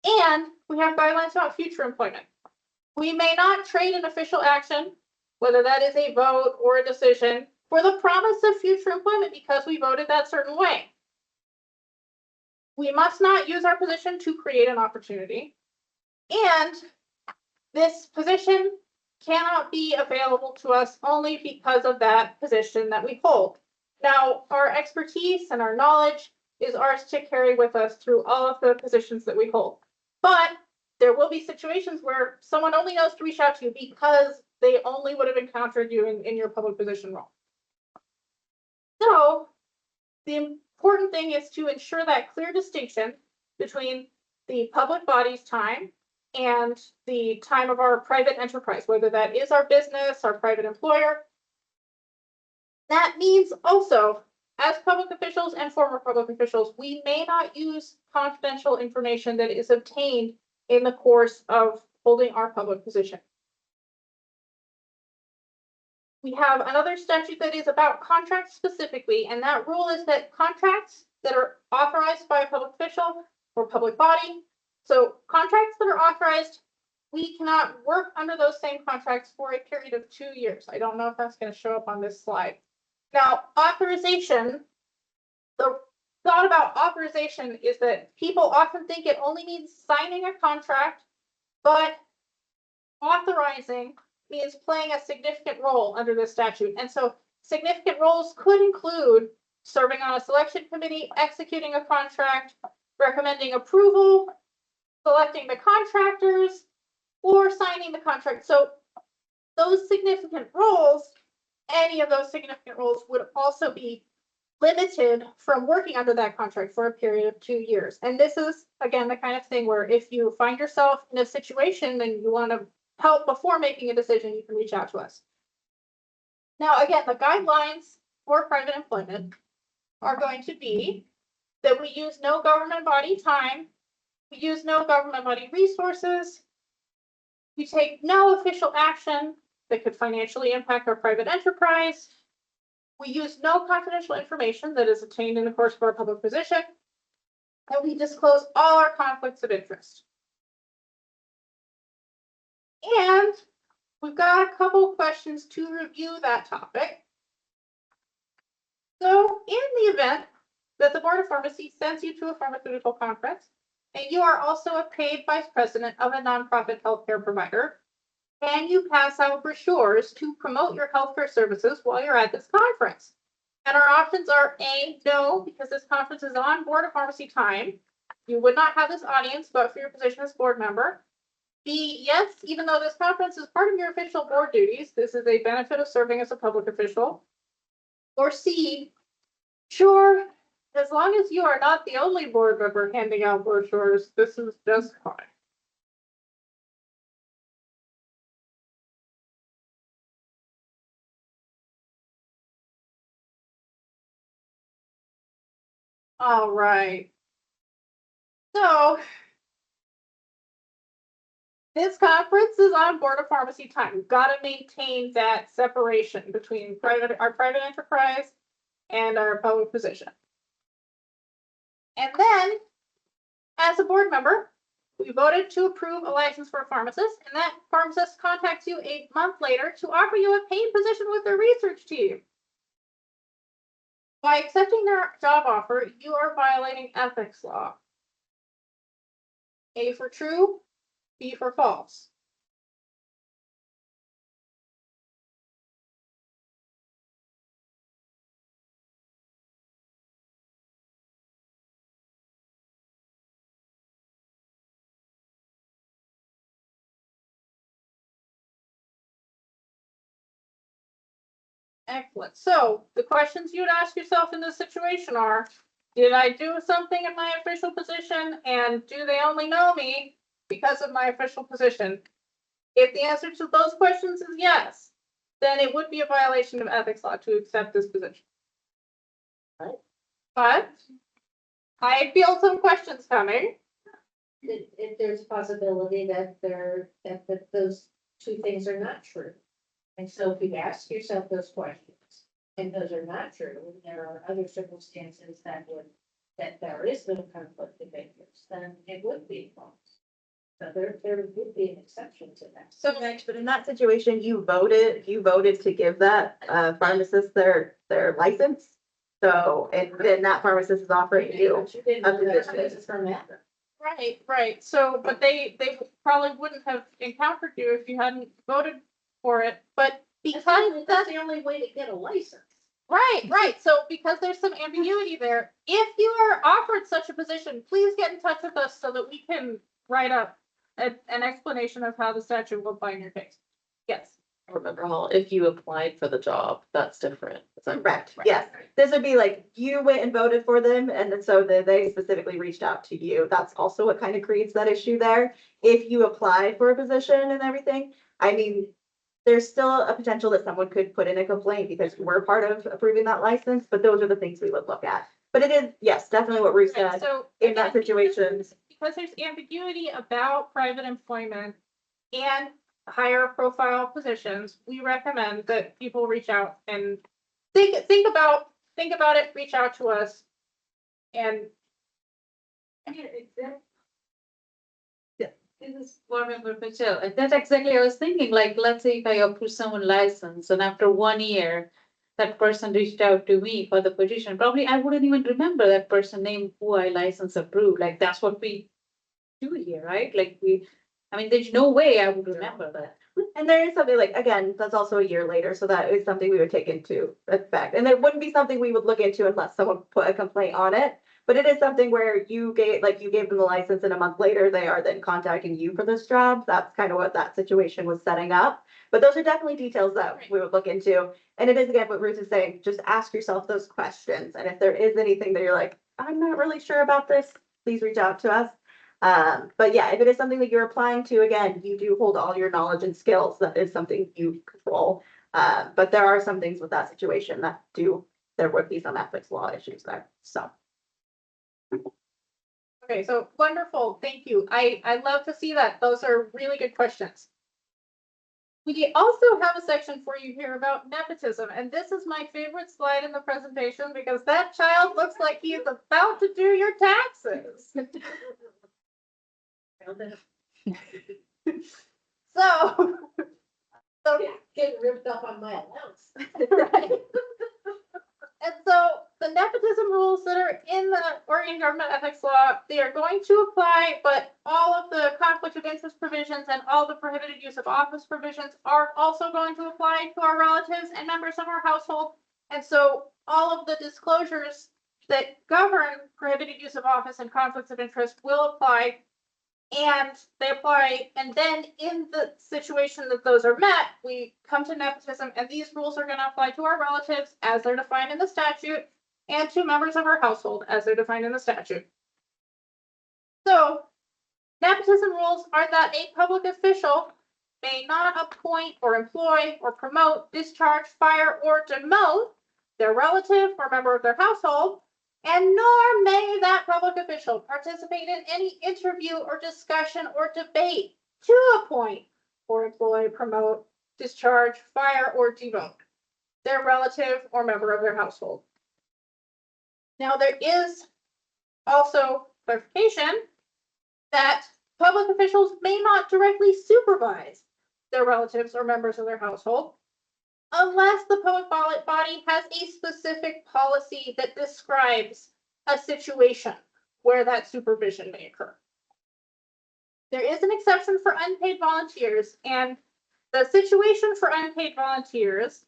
And we have guidelines about future employment. We may not trade an official action, whether that is a vote or a decision, for the promise of future employment because we voted that certain way. We must not use our position to create an opportunity. And this position cannot be available to us only because of that position that we hold. Now, our expertise and our knowledge is ours to carry with us through all of the positions that we hold. But there will be situations where someone only knows to reach out to you because they only would have encountered you in your public position role. So the important thing is to ensure that clear distinction between the public body's time and the time of our private enterprise, whether that is our business, our private employer. That means also, as public officials and former public officials, we may not use confidential information that is obtained in the course of holding our public position. We have another statute that is about contracts specifically, and that rule is that contracts that are authorized by a public official or public body, so contracts that are authorized, we cannot work under those same contracts for a period of 2 years. I don't know if that's going to show up on this slide. Now, authorization, the thought about authorization is that people often think it only means signing a contract, but authorizing means playing a significant role under this statute. And so significant roles could include serving on a selection committee, executing a contract, recommending approval, selecting the contractors, or signing the contract. So those significant roles, any of those significant roles would also be limited from working under that contract for a period of 2 years. And this is, again, the kind of thing where if you find yourself in a situation and you want to help before making a decision, you can reach out to us. Now, again, the guidelines for private employment are going to be that we use no government body time, we use no government body resources, we take no official action that could financially impact our private enterprise, we use no confidential information that is obtained in the course of our public position, and we disclose all our conflicts of interest. And we've got a couple questions to review that topic. So in the event that the Board of Pharmacy sends you to a pharmaceutical conference, and you are also a paid vice president of a nonprofit healthcare provider, can you pass out brochures to promote your healthcare services while you're at this conference? And our options are A, no, because this conference is on Board of Pharmacy time. You would not have this audience, but for your position as board member. B, yes, even though this conference is part of your official board duties, this is a benefit of serving as a public official. Or C, sure, as long as you are not the only board member handing out brochures, this is just fine. All right. So this conference is on Board of Pharmacy time. We've got to maintain that separation between our private enterprise and our public position. And then, as a board member, we voted to approve a license for a pharmacist, and that pharmacist contacts you a month later to offer you a paid position with their research team. By accepting their job offer, you are violating ethics law. A for true, B for false. Excellent. So the questions you'd ask yourself in this situation are, did I do something in my official position, and do they only know me because of my official position? If the answer to those questions is yes, then it would be a violation of ethics law to accept this position. Right. But I feel some questions coming. If there's a possibility that that those two things are not true. And so if you ask yourself those questions, and those are not true, and there are other circumstances that there is no conflict of interest, then it would be false. So there would be an exception to that. So, but in that situation, you voted to give that pharmacist their license. So, and then that pharmacist is offering you But you didn't know that position. this is from that. Right. So, but they probably wouldn't have encountered you if you hadn't voted for it. But because That's the only way to get a license. right. So because there's some ambiguity there, if you are offered such a position, please get in touch with us so that we can write up an explanation of how the statute will apply in your case. Yes. Remember how if you applied for the job, that's different. Is that Correct, yes. This would be like, you went and voted for them, and then so they specifically reached out to you. That's also what kind of creates that issue there. If you applied for a position and everything, I mean, there's still a potential that someone could put in a complaint because we're part of approving that license, but those are the things we would look at. But it is, yes, definitely what Ruth Right, said. so In that again, situation, because there's ambiguity about private employment and higher profile positions, we recommend that people reach out and think about it, reach out to us. And This is Board Member Mitchell. That's exactly I was thinking. Like, let's say if I approve someone license and after 1 year, that person reached out to me for the position, probably I wouldn't even remember that person name who I license approved. Like, that's what we do here, right? Like I mean, there's no way I would remember that. and there is something like, again, that's also a year later, so that is something we would take into effect. And it wouldn't be something we would look into unless someone put a complaint on it. But it is something where you gave them the license and a month later, they are then contacting you for this job. That's kind of what that situation was setting up. But those are definitely details that we would look into. And it is again, what Ruth is saying, just ask yourself those questions. And if there is anything that you're like, I'm not really sure about this, please reach out to us. But yeah, if it is something that you're applying to, again, you do hold all your knowledge and skills. That is something you control. But there are some things with that situation that do there would be some ethics law issues there, so. Okay, so wonderful, thank you. I love to see that. Those are really good questions. We also have a section for you here about nepotism, and this is my favorite slide in the presentation because that child looks like he is about to do your taxes. So, Get ripped up on my allowance. right. And so the nepotism rules that are in the Oregon government ethics law, they are going to apply, but all of the conflict of interest provisions and all the prohibited use of office provisions are also going to apply to our relatives and members of our household. And so all of the disclosures that govern prohibited use of office and conflicts of interest will apply. And they apply, and then in the situation that those are met, we come to nepotism, and these rules are going to apply to our relatives as they're defined in the statute, and to members of our household as they're defined in the statute. So, nepotism rules are that a public official may not appoint or employ or promote, discharge, fire, or demote their relative or member of their household, and nor may that public official participate in any interview or discussion or debate to appoint or employ, promote, discharge, fire, or demote their relative or member of their household. Now, there is also clarification that public officials may not directly supervise their relatives or members of their household unless the public body has a specific policy that describes a situation where that supervision may occur. There is an exception for unpaid volunteers, and the situation for unpaid volunteers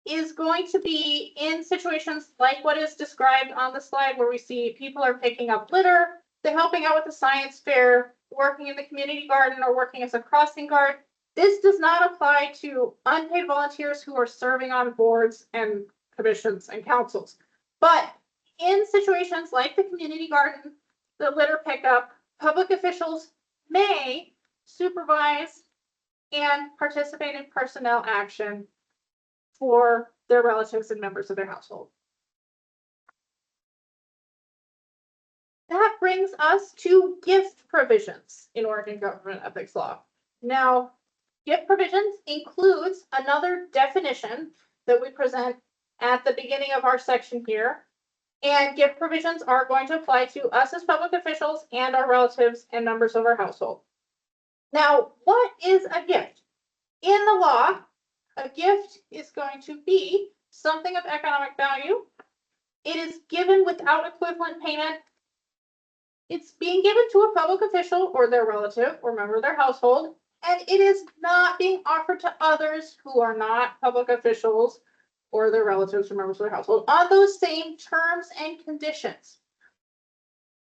is going to be in situations like what is described on the slide, where we see people are picking up litter, they're helping out with the science fair, working in the community garden, or working as a crossing guard. This does not apply to unpaid volunteers who are serving on boards and commissions and councils. But in situations like the community garden, the litter pickup, public officials may supervise and participate in personnel action for their relatives and members of their household. That brings us to gift provisions in Oregon government ethics law. Now, gift provisions includes another definition that we present at the beginning of our section here. And gift provisions are going to apply to us as public officials and our relatives and members of our household. Now, what is a gift? In the law, a gift is going to be something of economic value. It is given without equivalent payment. It's being given to a public official or their relative or member of their household, and it is not being offered to others who are not public officials or their relatives or members of their household on those same terms and conditions.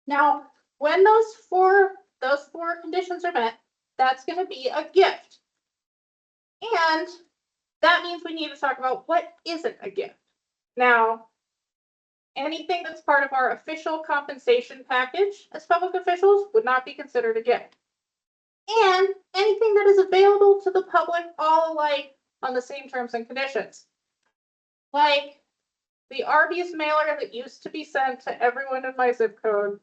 Now, when those four conditions are met, that's going to be a gift. And that means we need to talk about what isn't a gift. Now, anything that's part of our official compensation package as public officials would not be considered a gift. And anything that is available to the public all alike on the same terms and conditions. Like the Arby's mailer that used to be sent to everyone in my zip code,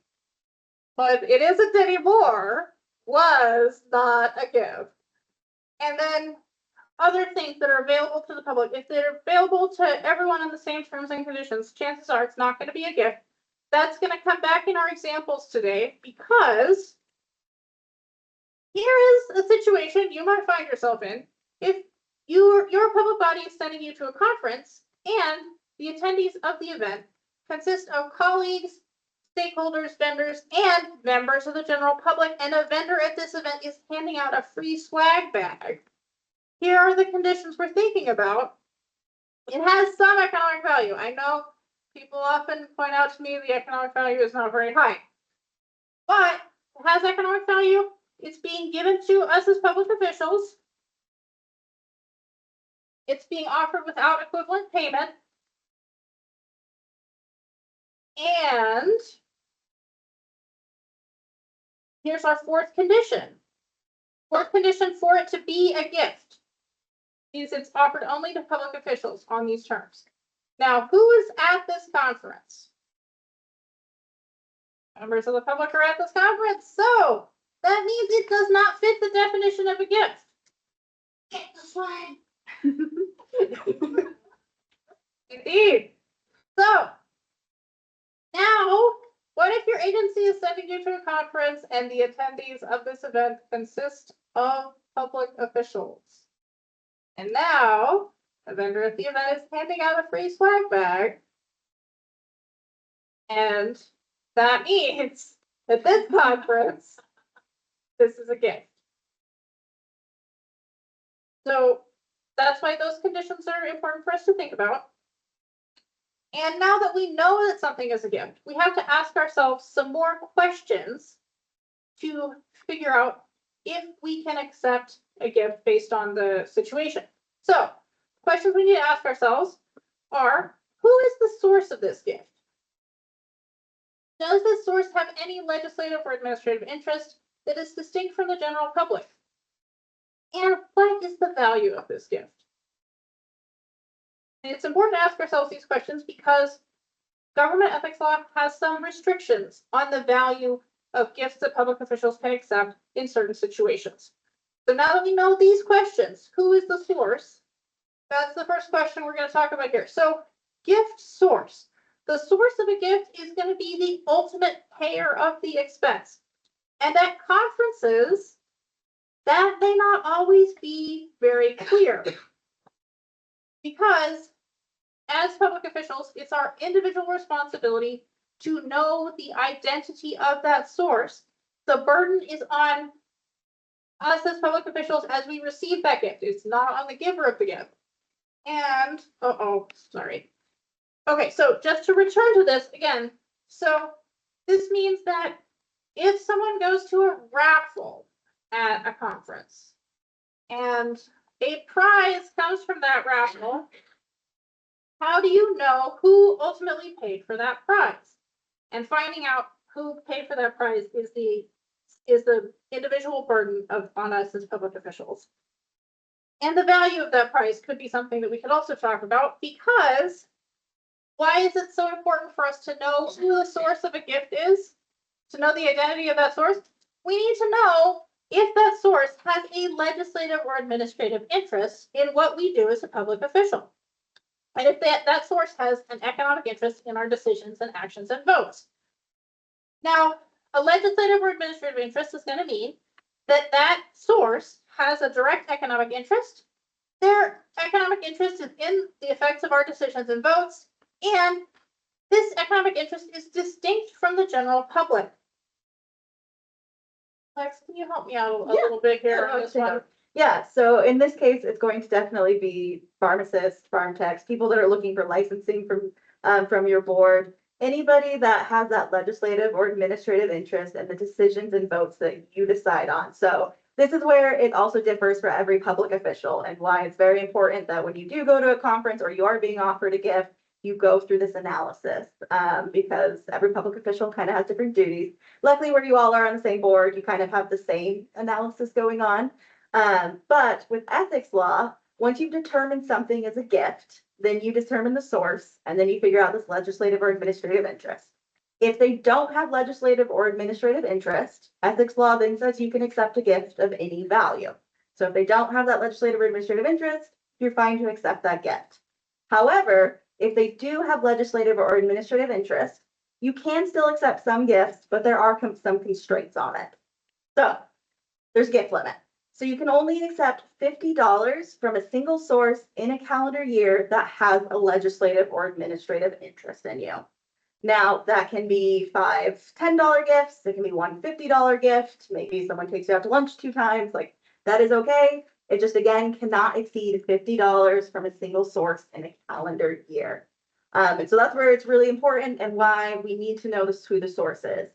but it isn't anymore, was not a gift. And then other things that are available to the public, if they're available to everyone on the same terms and conditions, chances are it's not going to be a gift. That's going to come back in our examples today, because here is a situation you might find yourself in if your public body is sending you to a conference and the attendees of the event consist of colleagues, stakeholders, vendors, and members of the general public, and a vendor at this event is handing out a free swag bag. Here are the conditions we're thinking about. It has some economic value. I know people often point out to me the economic value is not very high, but it has economic value. It's being given to us as public officials. It's being offered without equivalent payment. And here's our fourth condition. Fourth condition for it to be a gift is it's offered only to public officials on these terms. Now, who is at this conference? Members of the public are at this conference, so that means it does not fit the definition of a gift. Get the slide. Indeed. So, now, what if your agency is sending you to a conference and the attendees of this event consist of public officials? And now, a vendor at the event is handing out a free swag bag. And that means that this conference, this is a gift. So that's why those conditions are important for us to think about. And now that we know that something is a gift, we have to ask ourselves some more questions to figure out if we can accept a gift based on the situation. So, questions we need to ask ourselves are, who is the source of this gift? Does this source have any legislative or administrative interest that is distinct from the general public? And what is the value of this gift? And it's important to ask ourselves these questions because government ethics law has some restrictions on the value of gifts that public officials can accept in certain situations. So now that we know these questions, who is the source? That's the first question we're going to talk about here. So, gift source. The source of a gift is going to be the ultimate payer of the expense. And at conferences, that may not always be very clear. Because as public officials, it's our individual responsibility to know the identity of that source. The burden is on us as public officials as we receive that gift. It's not on the giver of the gift. And, sorry. Okay, so just to return to this again, so this means that if someone goes to a raffle at a conference and a prize comes from that raffle, how do you know who ultimately paid for that prize? And finding out who paid for that prize is the individual burden on us as public officials. And the value of that prize could be something that we could also talk about, because why is it so important for us to know who the source of a gift is? To know the identity of that source? We need to know if that source has a legislative or administrative interest in what we do as a public official. And if that source has an economic interest in our decisions and actions and votes. Now, a legislative or administrative interest is going to mean that that source has a direct economic interest. Their economic interest is in the effects of our decisions and votes, and this economic interest is distinct from the general public. Lex, can you help me out a little bit here on this one? Yeah, so in this case, it's going to definitely be pharmacists, farm techs, people that are looking for licensing from your board, anybody that has that legislative or administrative interest in the decisions and votes that you decide on. So this is where it also differs for every public official, and why it's very important that when you do go to a conference or you are being offered a gift, you go through this analysis, because every public official kind of has different duties. Luckily, where you all are on the same board, you kind of have the same analysis going on. But with ethics law, once you've determined something is a gift, then you determine the source, and then you figure out this legislative or administrative interest. If they don't have legislative or administrative interest, ethics law then says you can accept a gift of any value. So if they don't have that legislative or administrative interest, you're fine to accept that gift. However, if they do have legislative or administrative interest, you can still accept some gifts, but there are some constraints on it. So there's gift limit. So you can only accept $50 from a single source in a calendar year that has a legislative or administrative interest in you. Now, that can be $5 $10 gifts. It can be one $50 gift. Maybe someone takes you out to lunch 2 times. Like, that is okay. It just, again, cannot exceed $50 from a single source in a calendar year. And so that's where it's really important, and why we need to know who the source is.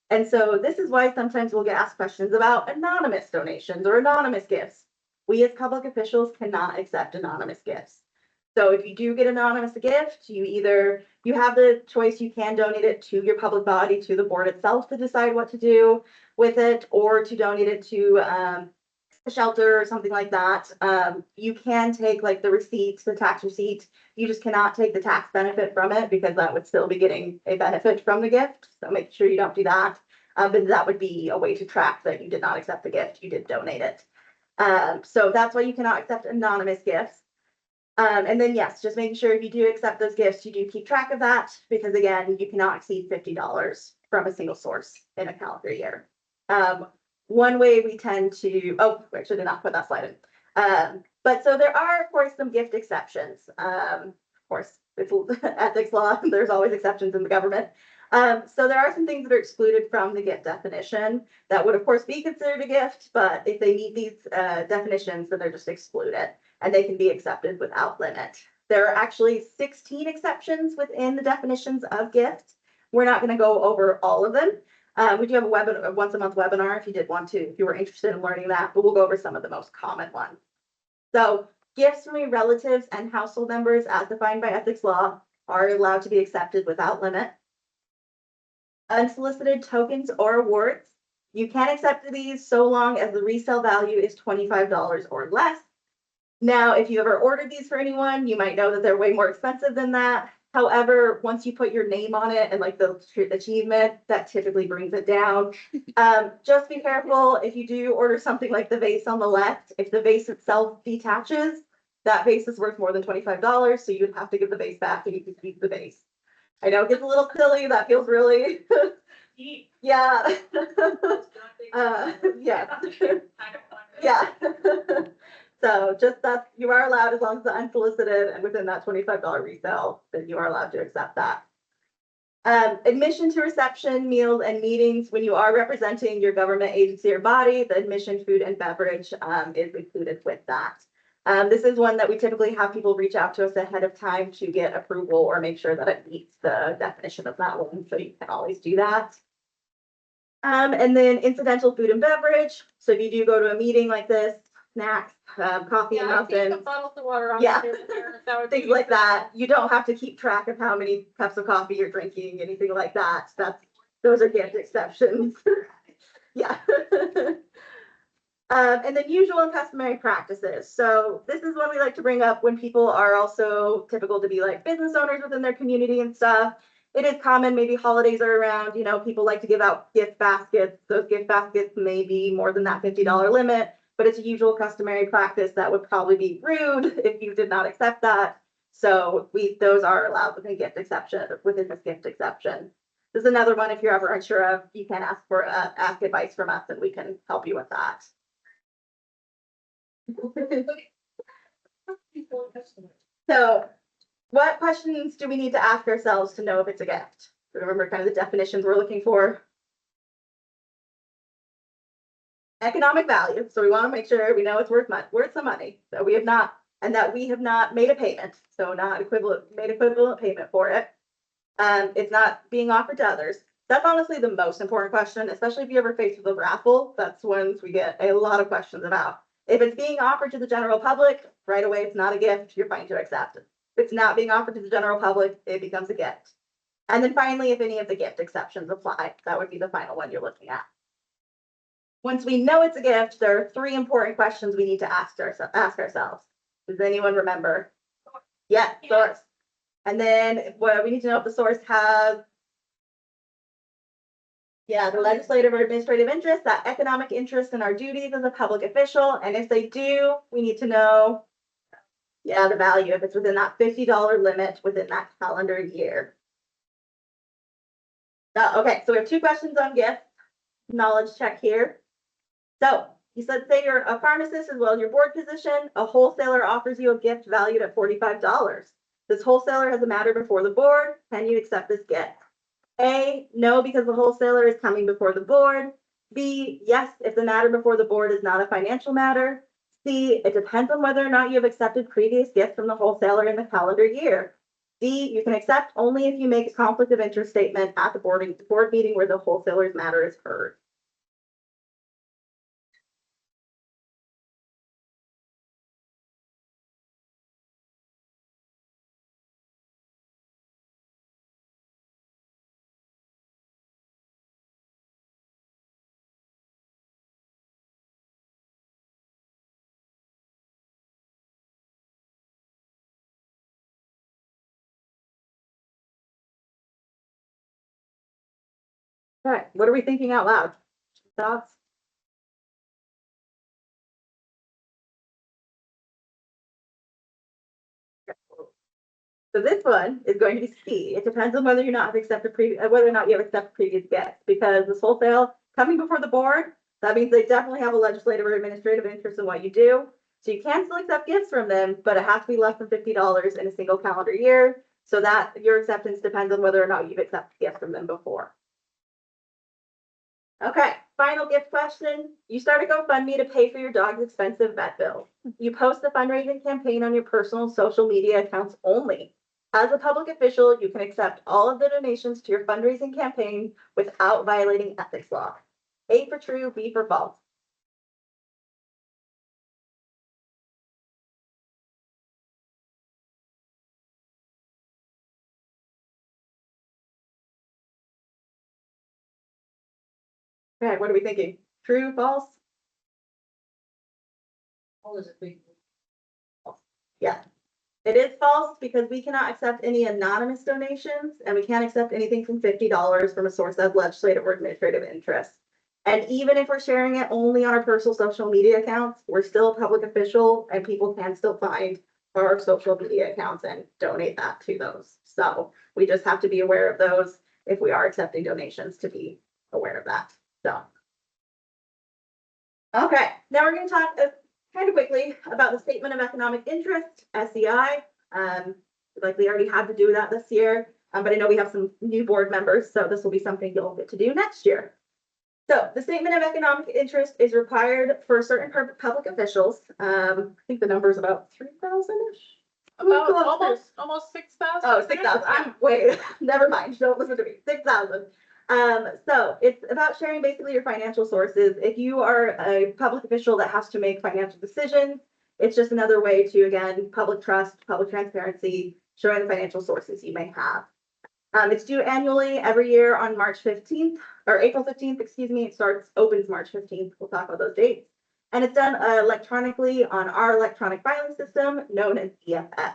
And so this is why sometimes we'll get asked questions about anonymous donations or anonymous gifts. We as public officials cannot accept anonymous gifts. So if you do get anonymous gift, you have the choice, you can donate it to your public body, to the board itself to decide what to do with it, or to donate it to a shelter or something like that, you can take like the receipts, the tax receipt. You just cannot take the tax benefit from it because that would still be getting a benefit from the gift. So make sure you don't do that. But that would be a way to track that you did not accept the gift, you did donate it. So that's why you cannot accept anonymous gifts. And then yes, just making sure if you do accept those gifts, you do keep track of that because again, you cannot exceed $50 from a single source in a calendar year. One way we tend to, oh, we actually did not put that slide in. But so there are, of course, some gift exceptions. Of course, it's ethics law, there's always exceptions in the government. So there are some things that are excluded from the gift definition that would, of course, be considered a gift, but if they meet these definitions, then they're just excluded and they can be accepted without limit. There are actually 16 exceptions within the definitions of gifts. We're not going to go over all of them. We do have a once a month webinar if you did want to, if you were interested in learning that, but we'll go over some of the most common ones. So gifts from your relatives and household members as defined by ethics law are allowed to be accepted without limit. Unsolicited tokens or awards, you can accept these so long as the resale value is $25 or less. Now, if you ever ordered these for anyone, you might know that they're way more expensive than that. However, once you put your name on it and like the achievement, that typically brings it down. Just be careful if you do order something like the vase on the left, if the vase itself detaches, that vase is worth more than $25. So you'd have to give the vase back and you can keep the vase. I know it gets a little silly. That feels really, yeah. Yeah. Yeah. So just that you are allowed, as long as it's unsolicited and within that $25 resale, then you are allowed to accept that. Admission to reception, meals, and meetings. When you are representing your government agency or body, the admission, food, and beverage is included with that. This is one that we typically have people reach out to us ahead of time to get approval or make sure that it meets the definition of that one. So you can always do that. And then incidental food and beverage. So if you do go to a meeting like this, snacks, coffee and Yeah, I think the muffins, bottles of water on Yeah. the table there, that would things be- like that. You don't have to keep track of how many cups of coffee you're drinking, anything like that. Those are gift exceptions. Yeah. And then usual and customary practices. So this is one we like to bring up when people are also typical to be like business owners within their community and stuff. It is common, maybe holidays are around, you know, people like to give out gift baskets. Those gift baskets may be more than that $50 limit, but it's a usual customary practice that would probably be rude if you did not accept that. So those are allowed within gift exception, within this gift exception. This is another one if you're ever unsure of, you can ask advice from us and we can help you with that. So what questions do we need to ask ourselves to know if it's a gift? Remember kind of the definitions we're looking for. Economic value. So we want to make sure we know it's worth some money. So we have not, and that we have not made a payment. So not made equivalent payment for it. It's not being offered to others. That's honestly the most important question, especially if you ever face with a raffle. That's ones we get a lot of questions about. If it's being offered to the general public, right away, it's not a gift, you're fine to accept it. If it's not being offered to the general public, it becomes a gift. And then finally, if any of the gift exceptions apply, that would be the final one you're looking at. Once we know it's a gift, there are 3 important questions we need to ask ourselves. Does anyone remember? Yeah, source. And then we need to know if the source has the legislative or administrative interest, that economic interest in our duties as a public official. And if they do, we need to know, the value, if it's within that $50 limit within that calendar year. Okay, so we have 2 questions on gifts. Knowledge check here. So you said, say you're a pharmacist as well as your board position, a wholesaler offers you a gift valued at $45. This wholesaler has a matter before the board. Can you accept this gift? A, no, because the wholesaler is coming before the board. B, yes, if the matter before the board is not a financial matter. C, it depends on whether or not you have accepted previous gifts from the wholesaler in the calendar year. D, you can accept only if you make a conflict of interest statement at the board meeting where the wholesaler's matter is heard. Okay, what are we thinking out loud? Thoughts? So this one is going to be C. It depends on whether or not you have accepted previous gifts, because this wholesale coming before the board, that means they definitely have a legislative or administrative interest in what you do. So you can still accept gifts from them, but it has to be less than $50 in a single calendar year. So that your acceptance depends on whether or not you've accepted gifts from them before. Okay, final gift question. You start a GoFundMe to pay for your dog's expensive vet bill. You post the fundraising campaign on your personal social media accounts only. As a public official, you can accept all of the donations to your fundraising campaign without violating ethics law. A for true, B for false. Okay, what are we thinking? True, false? All is a big. Yeah. It is false because we cannot accept any anonymous donations, and we can't accept anything from $50 from a source of legislative or administrative interest. And even if we're sharing it only on our personal social media accounts, we're still a public official, and people can still find our social media accounts and donate that to those. So we just have to be aware of those if we are accepting donations, to be aware of that. So. Okay, now we're going to talk kind of quickly about the Statement of Economic Interest, SEI. Likely already had to do that this year, but I know we have some new board members, so this will be something you'll get to do next year. So the Statement of Economic Interest is required for certain public officials. I think the number is about 3,000-ish. About almost 6,000. Oh, 6,000. I'm wait, never mind. Don't listen to me. 6,000. So it's about sharing basically your financial sources. If you are a public official that has to make financial decisions, it's just another way to, again, public trust, public transparency, showing the financial sources you may have. It's due annually every year on March 15th or April 15th, excuse me. It opens March 15th. We'll talk about those dates. And it's done electronically on our electronic filing system known as EFS.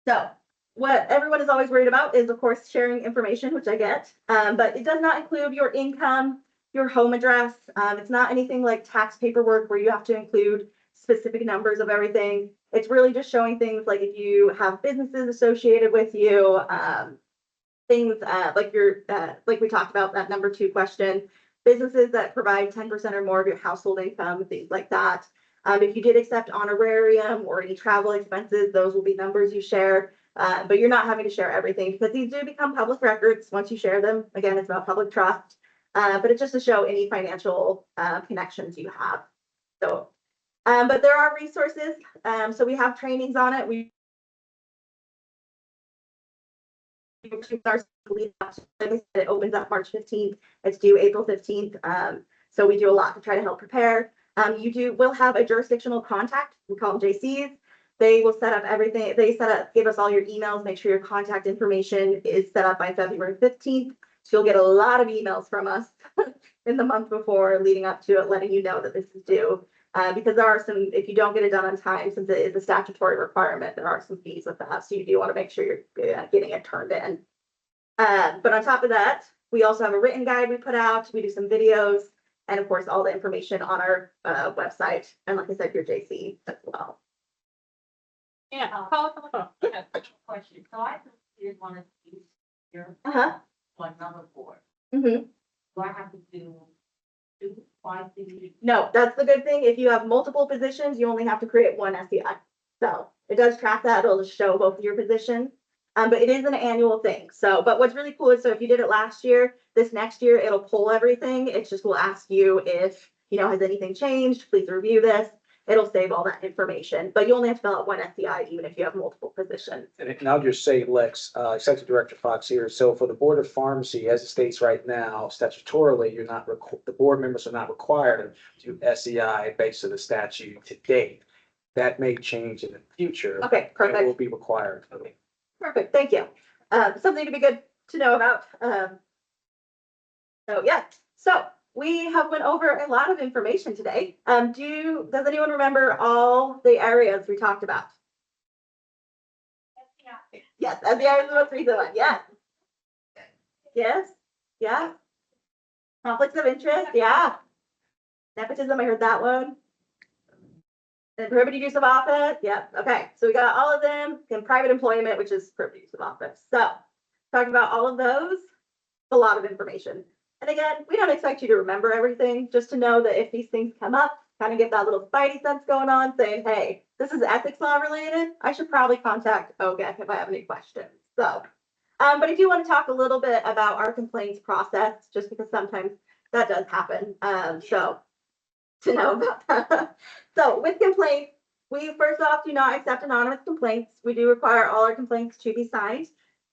So what everyone is always worried about is, of course, sharing information, which I get, but it does not include your income, your home address. It's not anything like tax paperwork where you have to include specific numbers of everything. It's really just showing things like if you have businesses associated with you, things like we talked about that number 2 question, businesses that provide 10% or more of your household income, things like that. If you did accept honorarium or any travel expenses, those will be numbers you share. But you're not having to share everything because these do become public records once you share them. Again, it's about public trust, but it's just to show any financial connections you have. So, but there are resources. So we have trainings on it. It opens up March 15th. It's due April 15th. So we do a lot to try to help prepare. We'll have a jurisdictional contact. We call them JCs. They will set up everything. Give us all your emails, make sure your contact information is set up by February 15th. So you'll get a lot of emails from us in the month before, leading up to it, letting you know that this is due. Because there are some, if you don't get it done on time, since it is a statutory requirement, there are some fees with that. So you do want to make sure you're getting it turned in. But on top of that, we also have a written guide we put out. We do some videos, and of course, all the information on our website. And like I said, your JC as well. Yeah, call it on the phone. Yeah, question. So I did want to use your one number 4. Mm-hmm. Do I have to do 2, 5 things? No, that's the good thing. If you have multiple positions, you only have to create one SEI. So it does track that. It'll just show both of your positions. But it is an annual thing. So, but what's really cool is, so if you did it last year, this next year, it'll pull everything. It's just, will ask you if, has anything changed? Please review this. It'll save all that information, but you only have to fill out one SEI, even if you have multiple positions. And I'll just say, Lex, Executive Director Fox here. So for the Board of Pharmacy, as it states right now, statutorily, the board members are not required to do SEI based on the statute to date. That may change in the future. Okay, perfect. It will be required. Perfect, thank you. Something to be good to know about. So we have went over a lot of information today. Does anyone remember all the areas we talked about? Yes, SEI is the most recent one. Yes. Yes. Yeah. Conflicts of interest, yeah. Nepotism, I heard that one. And prohibited use of office, yeah, okay, so we got all of them, and private employment, which is prohibited use of office. So, talking about all of those, a lot of information. And again, we don't expect you to remember everything, just to know that if these things come up, kind of get that little spidey sense going on, saying, hey, this is ethics law related, I should probably contact OGEC if I have any questions. So, but I do want to talk a little bit about our complaints process, just because sometimes that does happen. So to know about that. So with complaints, we first off do not accept anonymous complaints. We do require all our complaints to be signed.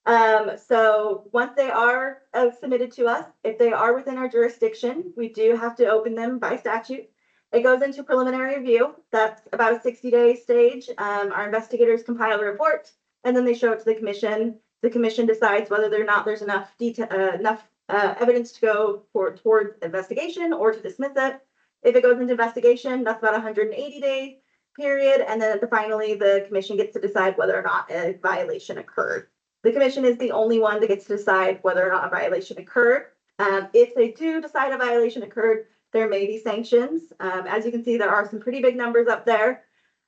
So once they are submitted to us, if they are within our jurisdiction, we do have to open them by statute. It goes into preliminary review. That's about a 60-day stage. Our investigators compile a report, and then they show it to the commission. The commission decides whether or not there's enough evidence to go towards investigation or to dismiss it. If it goes into investigation, that's about a 180-day period. And then finally, the commission gets to decide whether or not a violation occurred. The commission is the only one that gets to decide whether or not a violation occurred. If they do decide a violation occurred, there may be sanctions. As you can see, there are some pretty big numbers up there.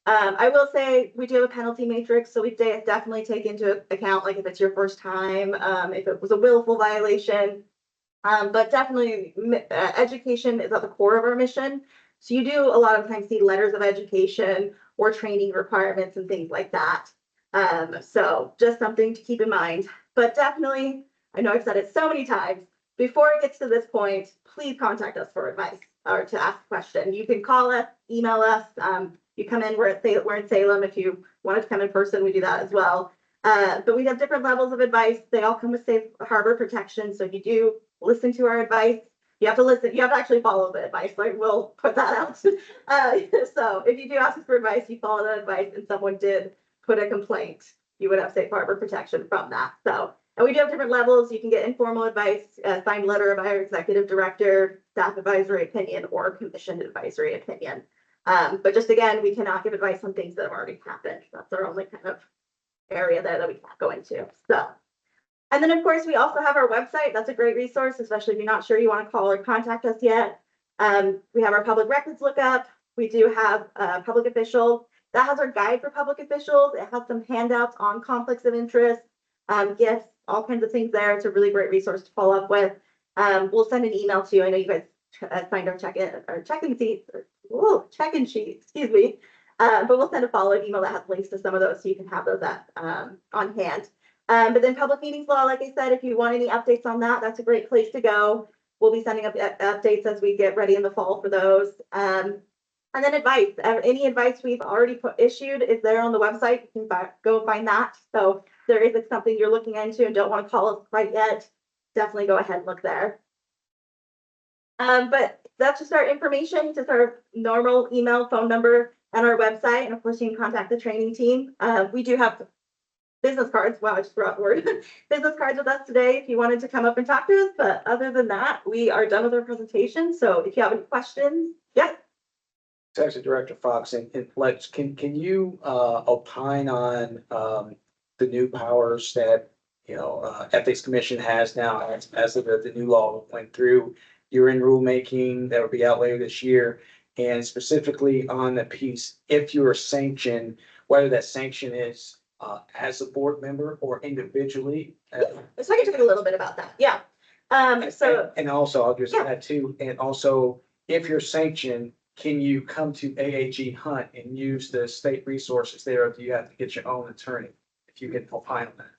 I will say we do have a penalty matrix, so we definitely take into account, like if it's your first time, if it was a willful violation, but definitely education is at the core of our mission. So you do a lot of times see letters of education or training requirements and things like that. So just something to keep in mind, but definitely, I know I've said it so many times, before it gets to this point, please contact us for advice or to ask a question. You can call us, email us. You come in, we're in Salem. If you wanted to come in person, we do that as well. But we have different levels of advice. They all come with safe harbor protection. So if you do listen to our advice, you have to listen. You have to actually follow the advice. Like we'll put that out. So if you do ask us for advice, you follow that advice, and someone did put a complaint, you would have safe harbor protection from that. So, and we do have different levels. You can get informal advice, signed letter by our executive director, staff advisory opinion, or commission advisory opinion. But just again, we cannot give advice on things that have already happened. That's our only kind of area there that we can't go into. So, and then of course, we also have our website. That's a great resource, especially if you're not sure you want to call or contact us yet. We have our public records lookup. We do have a public official. That has our guide for public officials. It has some handouts on conflicts of interest, gifts, all kinds of things there. It's a really great resource to follow up with. We'll send an email to you. I know you guys signed our check-in sheet, excuse me. But we'll send a follow-up email that has links to some of those so you can have those on hand. But then public meetings law, like I said, if you want any updates on that, that's a great place to go. We'll be sending up updates as we get ready in the fall for those. And then advice, any advice we've already issued is there on the website. You can go find that. So if there is something you're looking into and don't want to call us quite yet, definitely go ahead and look there. But that's just our information, just our normal email, phone number, and our website. And of course, you can contact the training team. We do have business cards. Wow, I just forgot the word. Business cards with us today if you wanted to come up and talk to us. But other than that, we are done with our presentation. So if you have any questions, yeah. Executive Director Fox and Lex, can you opine on the new powers that Ethics Commission has now as of the new law went through? You're in rulemaking that will be out later this year, and specifically on the piece, if you are sanctioned, whether that sanction is as a board member or individually. So I can talk a little bit about that. Yeah. And also I'll just add too, and also if you're sanctioned, can you come to AAG Hunt and use the state resources there, or do you have to get your own attorney if you can opine on that?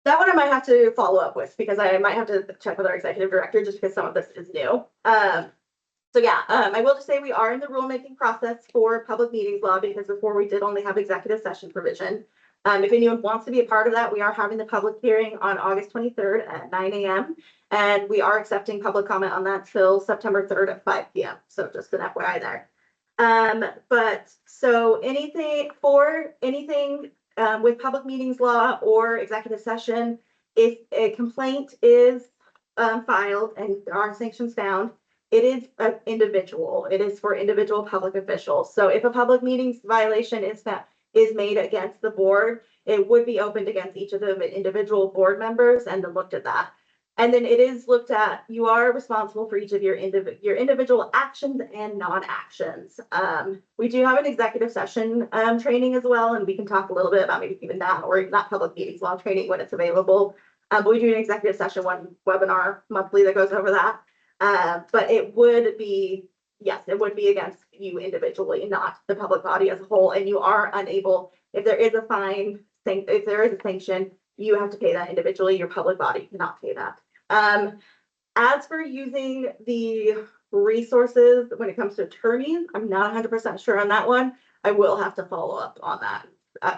That one I might have to follow up with because I might have to check with our executive director just because some of this is new. So yeah, I will just say we are in the rulemaking process for public meetings law because before we did only have executive session provision. If anyone wants to be a part of that, we are having the public hearing on August 23rd at 9 a.m. And we are accepting public comment on that till September 3rd at 5 p.m. So just an FYI there. But so anything with public meetings law or executive session, if a complaint is filed and there are sanctions found, it is an individual. It is for individual public officials. So if a public meetings violation is made against the board, it would be opened against each of the individual board members and then looked at that. And then it is looked at, you are responsible for each of your individual actions and non-actions. We do have an executive session training as well, and we can talk a little bit about maybe even that, or not public meetings law training when it's available. But we do an executive session, one webinar monthly that goes over that. But it would be, yes, it would be against you individually, not the public body as a whole. And you are unable, if there is a fine, if there is a sanction, you have to pay that individually. Your public body cannot pay that. As for using the resources when it comes to attorneys, I'm not 100% sure on that one. I will have to follow up on that,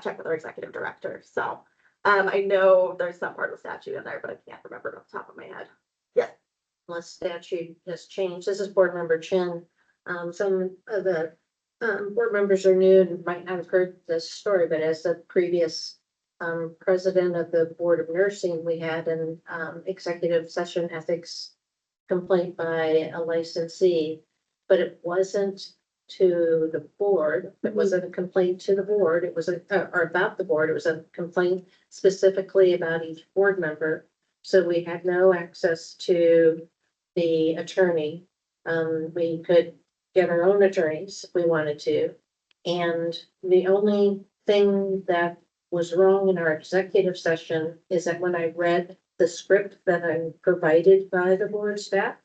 check with our executive director. So I know there's some part of the statute in there, but I can't remember it off the top of my head. Yes. Unless statute has changed. This is Board Member Chin. Some of the board members are new and might not have heard this story, but as the previous president of the Board of Nursing, we had an executive session ethics complaint by a licensee, but it wasn't to the board. It wasn't a complaint to the board. It was or about the board. It was a complaint specifically about each board member. So we had no access to the attorney. We could get our own attorneys if we wanted to. And the only thing that was wrong in our executive session is that when I read the script that I'm provided by the board staff,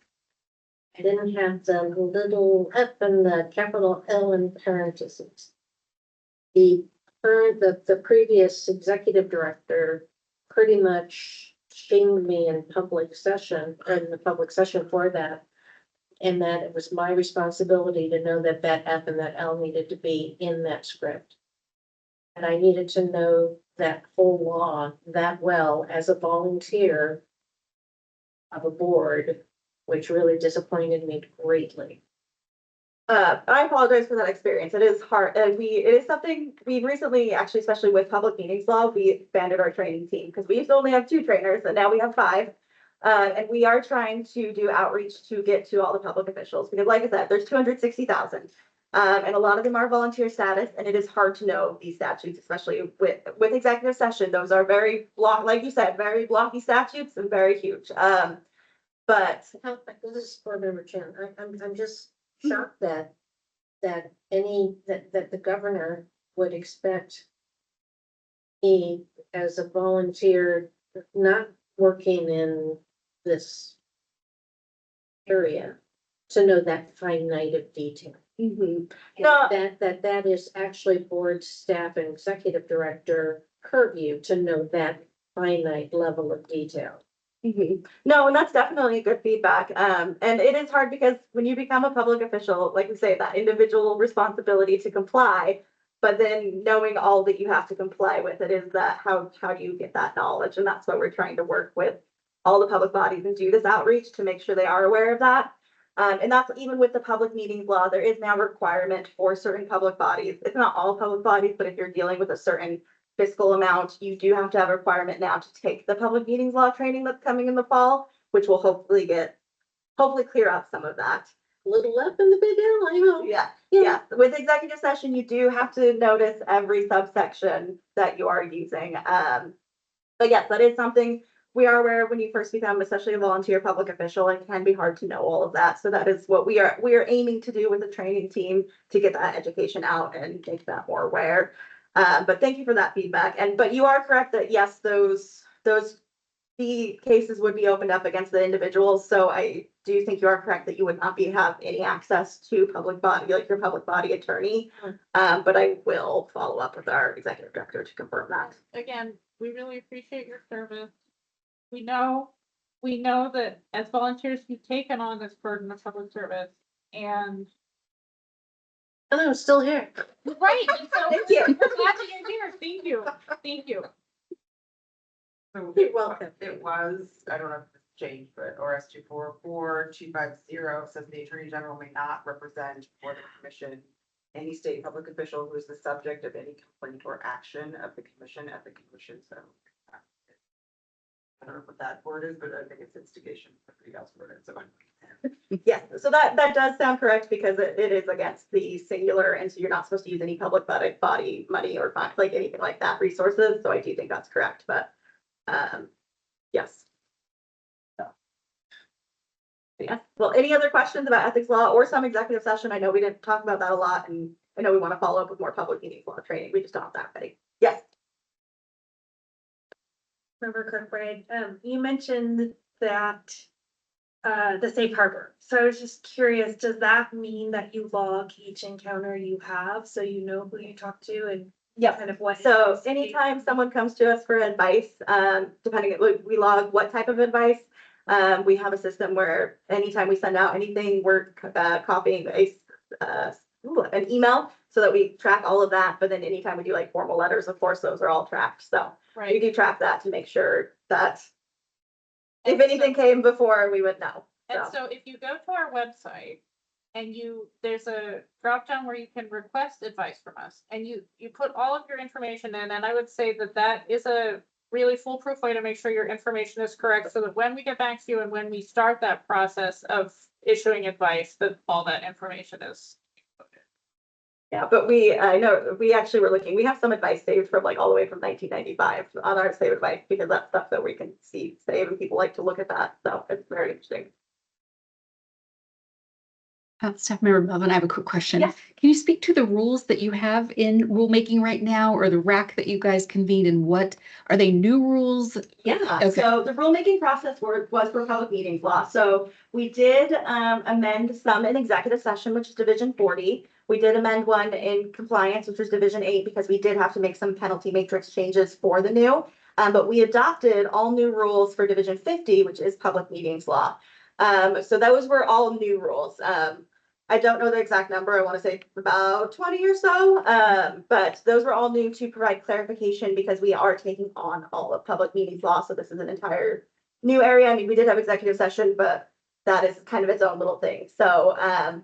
I didn't have the little F and the capital L in parentheses. The previous executive director pretty much shamed me in public session, in the public session for that. And that it was my responsibility to know that that F and that L needed to be in that script. And I needed to know that whole law that well as a volunteer of a board, which really disappointed me greatly. I apologize for that experience. It is hard. It is something we recently, actually, especially with public meetings law, we expanded our training team because we used to only have 2 trainers and now we have 5. And we are trying to do outreach to get to all the public officials because, like I said, there's 260,000. And a lot of them are volunteer status, and it is hard to know these statutes, especially with executive session. Those are very like you said, very blocky statutes and very huge. But This is Board Member Chin. I'm just shocked that the governor would expect me as a volunteer, not working in this area, to know that finite of detail. no, That is actually board staff and executive director purview to know that finite level of detail. No, and that's definitely good feedback. And it is hard because when you become a public official, like we say, that individual responsibility to comply, but then knowing all that you have to comply with, it is that how do you get that knowledge? And that's why we're trying to work with all the public bodies and do this outreach to make sure they are aware of that. And that's even with the public meetings law, there is now a requirement for certain public bodies. It's not all public bodies, but if you're dealing with a certain fiscal amount, you do have to have a requirement now to take the public meetings law training that's coming in the fall, which will hopefully clear up some of that. Little up in the big L, I know. Yeah. With executive session, you do have to notice every subsection that you are using. But yes, that is something we are aware of when you first become, especially a volunteer public official. It can be hard to know all of that. So that is what we are aiming to do with the training team to get that education out and make that more aware. But thank you for that feedback. But you are correct that yes, the cases would be opened up against the individuals. So I do think you are correct that you would not have any access to public body, like your public body attorney. But I will follow up with our executive director to confirm that. Again, we really appreciate your service. We know that as volunteers, you've taken on this burden of public service, and And I'm still here. right. And so Thank you. we're glad that you're here. Thank you. So You're welcome. It was, I don't know if it's changed, but ORS 244250 says the Attorney General may not represent or the Commission any state public official who is the subject of any complaint or action of the Commission at the Commission. So I don't know what that word is, but I think it's instigation. Somebody else wrote it, so. Yes, so that does sound correct because it is against the singular, and so you're not supposed to use any public body money or like anything like that resources. So I do think that's correct, but yes. So. Yeah, well, any other questions about ethics law or some executive session? I know we didn't talk about that a lot, and I know we want to follow up with more public meetings law training. We just don't have that many. Yes. Member Kirkbride, you mentioned that the safe harbor. So I was just curious, does that mean that you log each encounter you have so you know who you talk to and Yep. kind of what? So anytime someone comes to us for advice, depending, we log what type of advice. We have a system where anytime we send out anything, we're copying an email so that we track all of that. But then anytime we do like formal letters, of course, those are all tracked. So we do track that to make sure that if anything came before, we would know. And so if you go to our website and there's a drop down where you can request advice from us and you put all of your information in, and I would say that is a really foolproof way to make sure your information is correct so that when we get back to you and when we start that process of issuing advice, that all that information is. Yeah, but I know we actually were looking, we have some advice saved from like all the way from 1995 on our save advice because that's stuff that we can see save and people like to look at that. So it's very interesting. Staff Member Melvin, I have a quick question. Yes. Can you speak to the rules that you have in rulemaking right now, or the RAC that you guys convened, and what are they, new rules? Yeah, Okay. so the rulemaking process was for public meetings law. So we did amend some in executive session, which is Division 40. We did amend one in compliance, which was Division 8, because we did have to make some penalty matrix changes for the new. But we adopted all new rules for Division 50, which is public meetings law. So those were all new rules. I don't know the exact number. I want to say about 20 or so. But those were all new to provide clarification because we are taking on all of public meetings law. So this is an entire new area. I mean, we did have executive session, but that is kind of its own little thing. So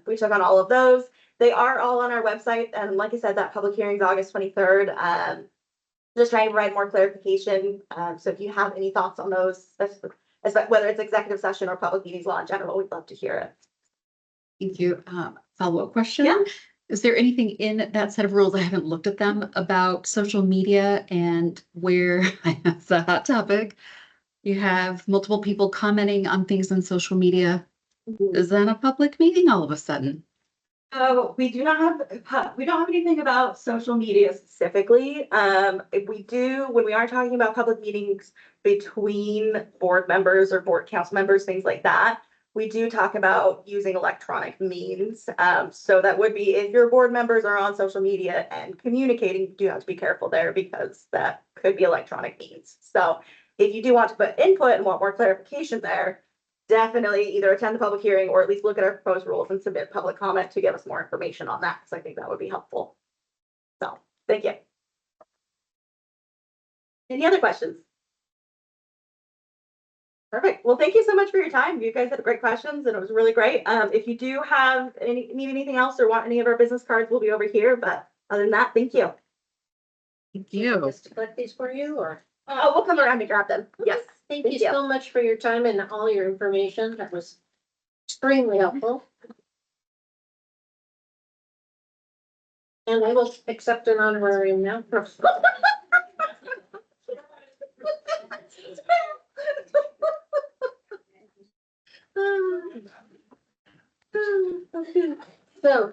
we took on all of those. They are all on our website. And like I said, that public hearing is August 23rd. Just trying to provide more clarification. So if you have any thoughts on those, whether it's executive session or public meetings law in general, we'd love to hear it. Thank you. Follow-up question. Yeah. Is there anything in that set of rules, I haven't looked at them, about social media and where, it's a hot topic, you have multiple people commenting on things on social media? Is that a public meeting all of a sudden? We don't have anything about social media specifically. If we do, when we are talking about public meetings between board members or board council members, things like that, we do talk about using electronic means. So that would be if your board members are on social media and communicating, you do have to be careful there because that could be electronic means. So if you do want to put input and want more clarification there, definitely either attend the public hearing or at least look at our proposed rules and submit public comment to give us more information on that. So I think that would be helpful. So thank you. Any other questions? Perfect. Well, thank you so much for your time. You guys had great questions and it was really great. If you do have need anything else or want any of our business cards, we'll be over here. But other than that, thank you. Thank you. Just to collect these for you, or? We'll come around and grab them. Yes. Thank you so much for your time and all your information. That was extremely helpful. And I will accept an honorarium now. So,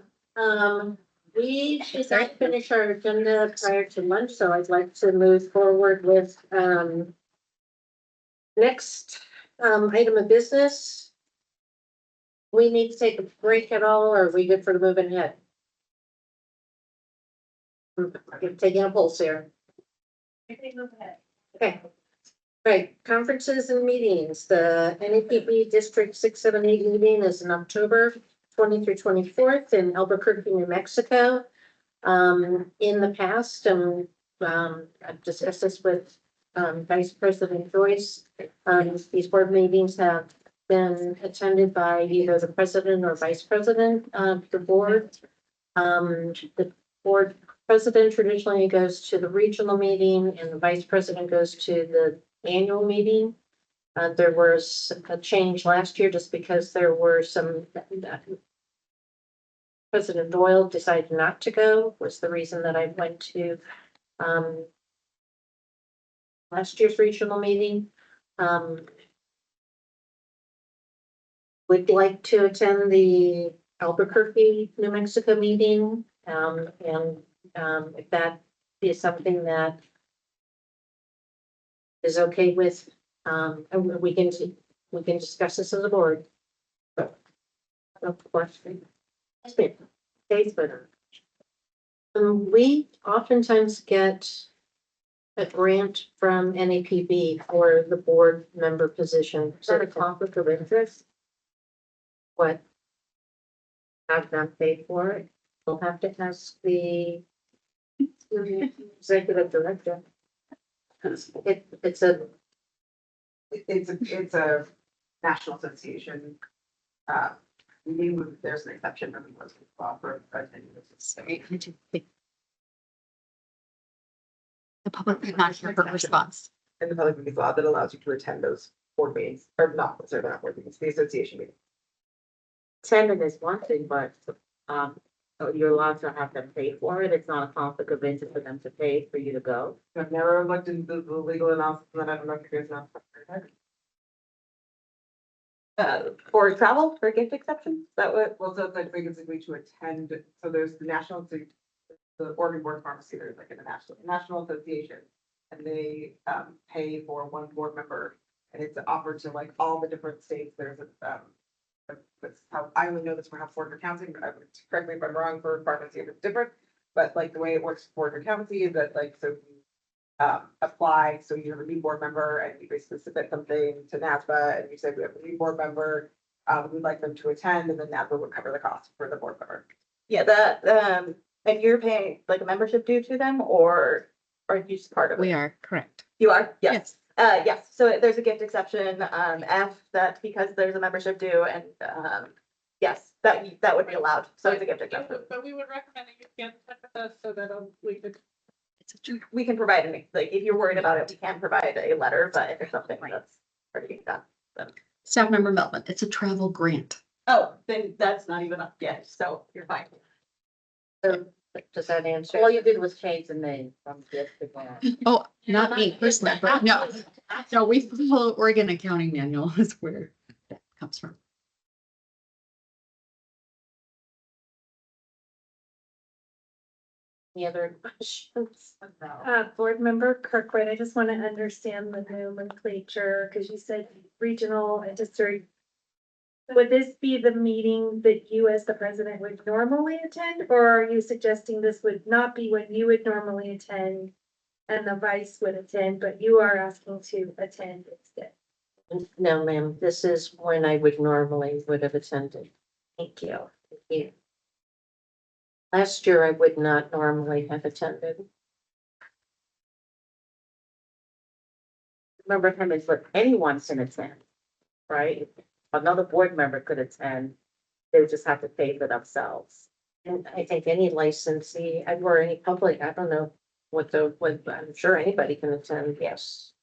we should not finish our agenda prior to lunch, so I'd like to move forward with, next, item of business. We need to take a break at all, or are we good for the moving ahead? I'm taking a pulse here. Okay. Right, conferences and meetings. The NAPB District 678 meeting is in October 20 through 24th in Albuquerque, New Mexico. In the past, I've discussed this with Vice President Joyce. These board meetings have been attended by either the president or vice president of the board. The board president traditionally goes to the regional meeting and the vice president goes to the annual meeting. There was a change last year just because there were some President Doyle decided not to go, was the reason that I went to last year's regional meeting. would like to attend the Albuquerque, New Mexico meeting. If that is something that is okay with, and we can discuss this as a board. But, of course, Facebook. We oftentimes get a grant from NAPB for the board member position. Is that a conflict of interest? What? Have them paid for it? We'll have to ask the executive director. It's a, It's a national association. There's an exception that we was offer. Sorry, I didn't think. The public did not hear her response. In the public meetings law that allows you to attend those board meetings, or not, sorry, they're not board meetings, the association meeting. attendant is one thing, but, you're allowed to have them pay for it. It's not a conflict of interest for them to pay for you to go. I've never looked into the legal analysis, and I don't know if you guys know. For travel, for gift exception, is that what? Well, so it's like basically to attend, so there's the national, the Oregon Board of Pharmacy, there's like a national association. And they, pay for one board member, and it's offered to like all the different states. There's that's how, I only know this for how Porter County, but I would, correct me if I'm wrong, for pharmacy, if it's different. But like the way it works for Porter County is that like, so you apply, so you're a new board member and you basically submit something to NASBA and you say, we have a new board member, we'd like them to attend, and then NASBA would cover the cost for the board member. Yeah, that, and you're paying like a membership due to them, or are you just part of it? We are correct. You are? Yes. Yes, so there's a gift exception, F, that because there's a membership due and, yes, that would be allowed. So it's a gift exception. But we would recommend that you get in touch with us so that we could. We can provide any, like, if you're worried about it, we can provide a letter, but if it's something that's already done. Staff member Melvin, it's a travel grant. Oh, then that's not even up yet, so you're fine. So, does that answer? All you did was change the name from gift to grant. Oh, not me personally, but no. No, we follow Oregon Accounting Manual is where that comes from. Any other questions? Board member Kirkwood, I just want to understand the nomenclature, because you said regional and district. Would this be the meeting that you as the president would normally attend, or are you suggesting this would not be when you would normally attend and the vice would attend, but you are asking to attend instead? No, ma'am, this is when I would have attended. Thank you. Thank you. Last year, I would not normally have attended. Remember him is what anyone can attend, right? Another board member could attend, they would just have to pay for themselves. And I think any licensee, or any public, I don't know what I'm sure anybody can attend, yes.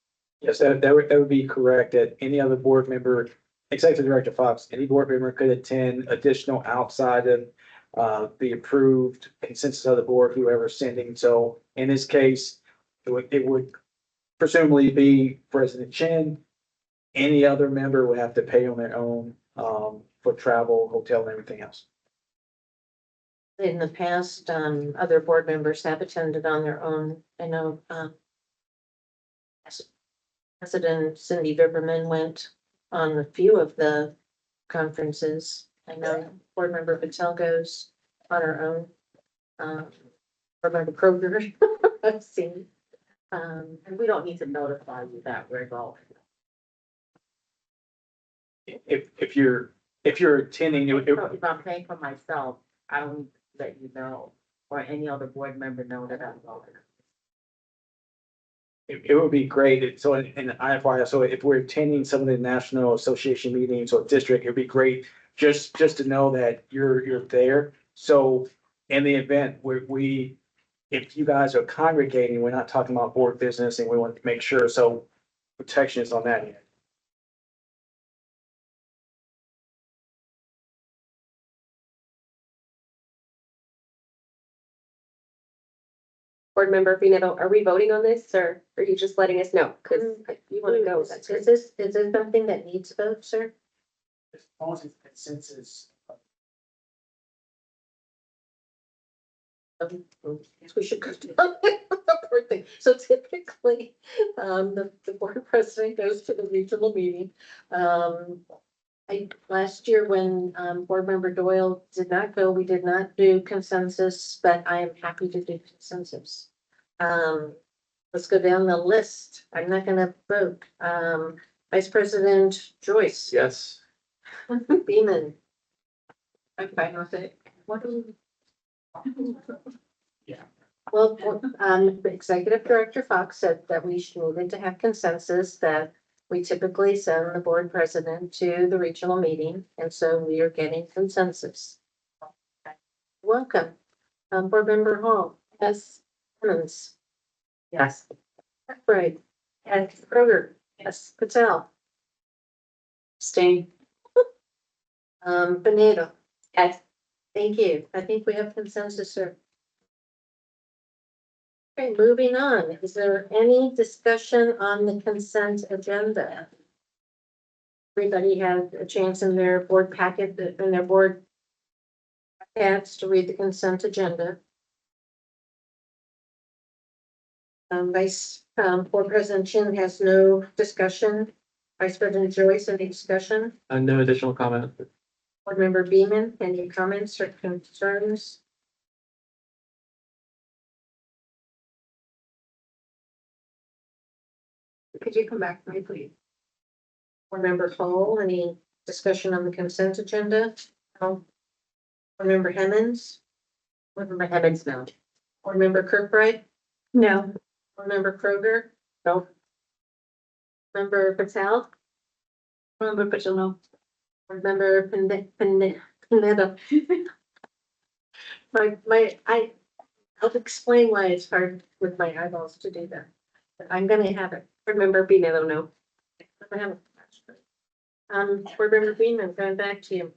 Yes, that would be correct, that any other board member, Executive Director Fox, any board member could attend additional outside of the approved consensus of the board, whoever's sending. So in this case, it would presumably be President Chen. Any other member would have to pay on their own for travel, hotel, and everything else. In the past, other board members have attended on their own. I know, President Cindy Viverman went on a few of the conferences. I know board member Patel goes on her own. Board member Kroger, I've seen. And we don't need to notify you that we're going. If you're attending, If I'm paying for myself, I don't let you know, or any other board member know that I'm going. it would be great. So in IFY, so if we're attending some of the national association meetings or district, it'd be great just to know that you're there. So in the event where if you guys are congregating, we're not talking about board business, and we want to make sure, so protection is on that end. Board member Finetto, are we voting on this, or are you just letting us know? Because you want to go, that's Is great. this something that needs vote, sir? As long as it's consensus. We should go down the board thing. So typically, the board president goes to the regional meeting. Last year when, board member Doyle did not go, we did not do consensus, but I am happy to do consensus. Let's go down the list. I'm not gonna vote. Vice President Joyce. Yes. Beeman. I'm fine with it. What do we? Yeah. Well, Executive Director Fox said that we needed to have consensus that we typically send the board president to the regional meeting, and so we are getting consensus. Welcome. Board Member Hall. Yes. Simmons. Yes. Right. And Kroger. Yes. Patel. Staying. Benito. Yes. Thank you. I think we have consensus, sir. Okay, moving on. Is there any discussion on the consent agenda? Everybody had a chance in their board packet, in their board packets to read the consent agenda. Board President Chin has no discussion. Vice President Joyce, any discussion? No additional comment. Board Member Beeman, any comments or concerns? Could you come back to me, please? Board Member Hall, any discussion on the consent agenda? No. Board Member Hemmons? Board Member Hemmons, no. Board Member Kirkbride? No. Board Member Kroger? No. Member Patel? Member Patel, no. Board Member Pineda? I'll explain why it's hard with my eyeballs to do that. But I'm gonna have it. Board Member Pineda, no. I have it. Board Member Beeman, going back to you.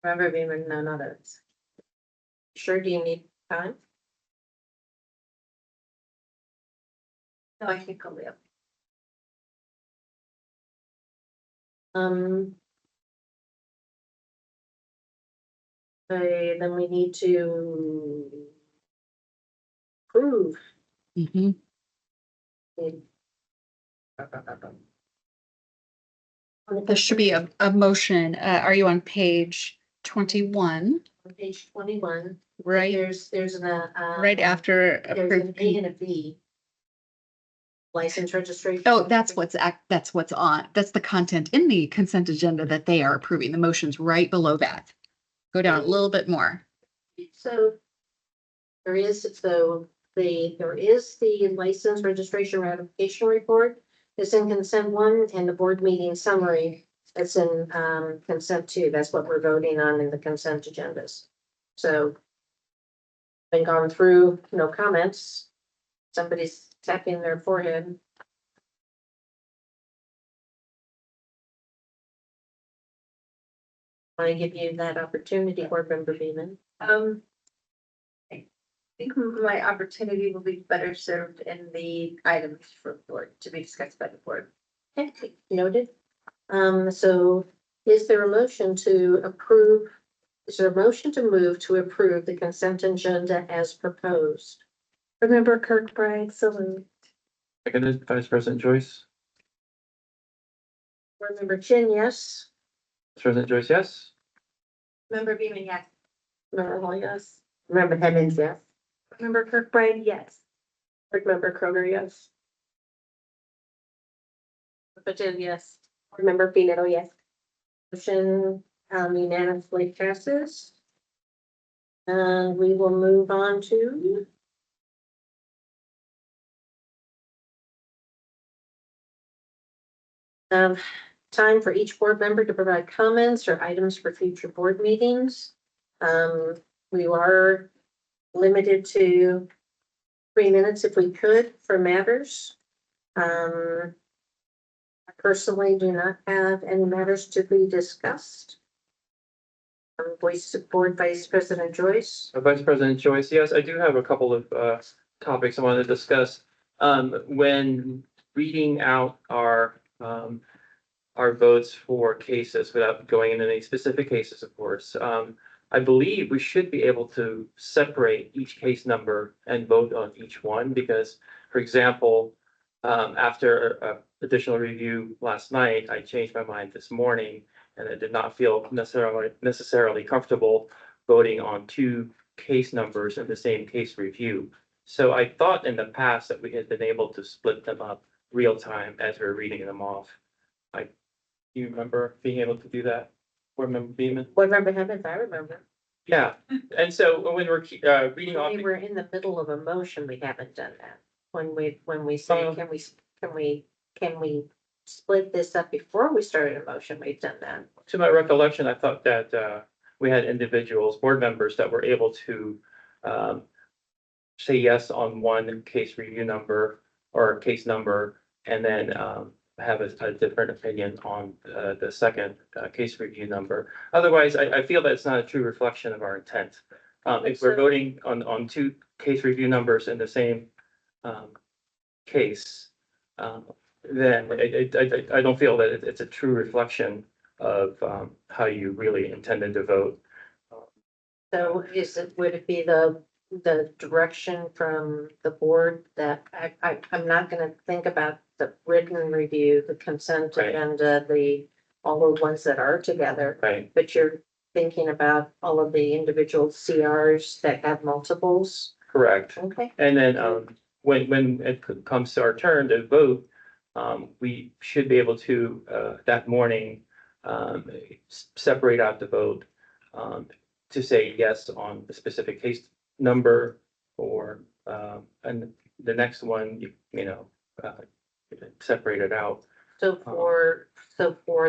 Member Beeman, none others. Sure, do you need time? No, I can go up. Then we need to approve. Mhm. There should be a motion. Are you on page 21? On page 21, Right, there's an, right after. there's an approved A and a B. License registration. Oh, that's what's on. That's the content in the consent agenda that they are approving. The motion's right below that. Go down a little bit more. So there is the license registration ratification report. It's in consent 1 and the board meeting summary. It's in consent 2. That's what we're voting on in the consent agendas. So been gone through, no comments. Somebody's tapping their forehead. Want to give you that opportunity, Board Member Beeman. I think my opportunity will be better served in the items for board to be discussed by the board. Okay, noted. So is there a motion to approve? Is there a motion to move to approve the consent agenda as proposed? Remember Kirkbride, so moved. Seconded, Vice President Joyce. Board Member Chin, yes. Vice President Joyce, yes. Member Beeman, yes. Member Hall, yes. Member Hemmings, yes. Remember Kirkbride, yes. Board Member Kroger, yes. Patel, yes. Board Member Pinero, yes. Motion unanimously passes. And we will move on to time for each board member to provide comments or items for future board meetings. We are limited to 3 minutes if we could for matters. I personally do not have any matters to be discussed. Voice support Vice President Joyce. Vice President Joyce, yes, I do have a couple of topics I wanted to discuss. When reading out our votes for cases without going into any specific cases, of course. I believe we should be able to separate each case number and vote on each one because, for example, after additional review last night, I changed my mind this morning and I did not feel necessarily comfortable voting on two case numbers in the same case review. So I thought in the past that we had been able to split them up real time as we were reading them off. Do you remember being able to do that? Board Member Beeman? Board Member Evans, I remember. Yeah, and so when we're reading off. We were in the middle of a motion, we haven't done that. When we say, can we split this up before we started a motion, we've done that. To my recollection, I thought that we had individuals, board members that were able to say yes on one case review number or case number, and then have a different opinion on the second case review number. Otherwise, I feel that it's not a true reflection of our intent. If we're voting on two case review numbers in the same case, then I don't feel that it's a true reflection of how you really intended to vote. So would it be the direction from the board that I'm not gonna think about the written review, the consent Right. agenda, all the ones that are together, Right, but you're thinking about all of the individual CRs that have multiples? correct. Okay. And then when it comes to our turn to vote, we should be able to that morning separate out the vote to say yes on the specific case number or and the next one, you know, separate it out. So for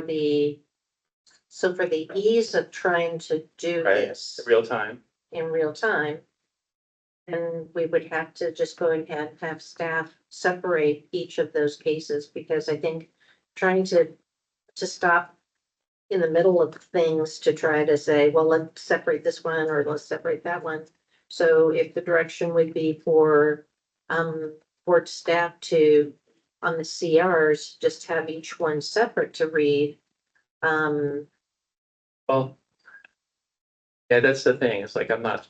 the ease of trying to do Right, this real time. in real time, then we would have to just go ahead and have staff separate each of those cases, because I think trying to stop in the middle of things to try to say, well, let's separate this one or let's separate that one. So if the direction would be for board staff to, on the CRs, just have each one separate to read. Well, yeah, that's the thing. It's like I'm not,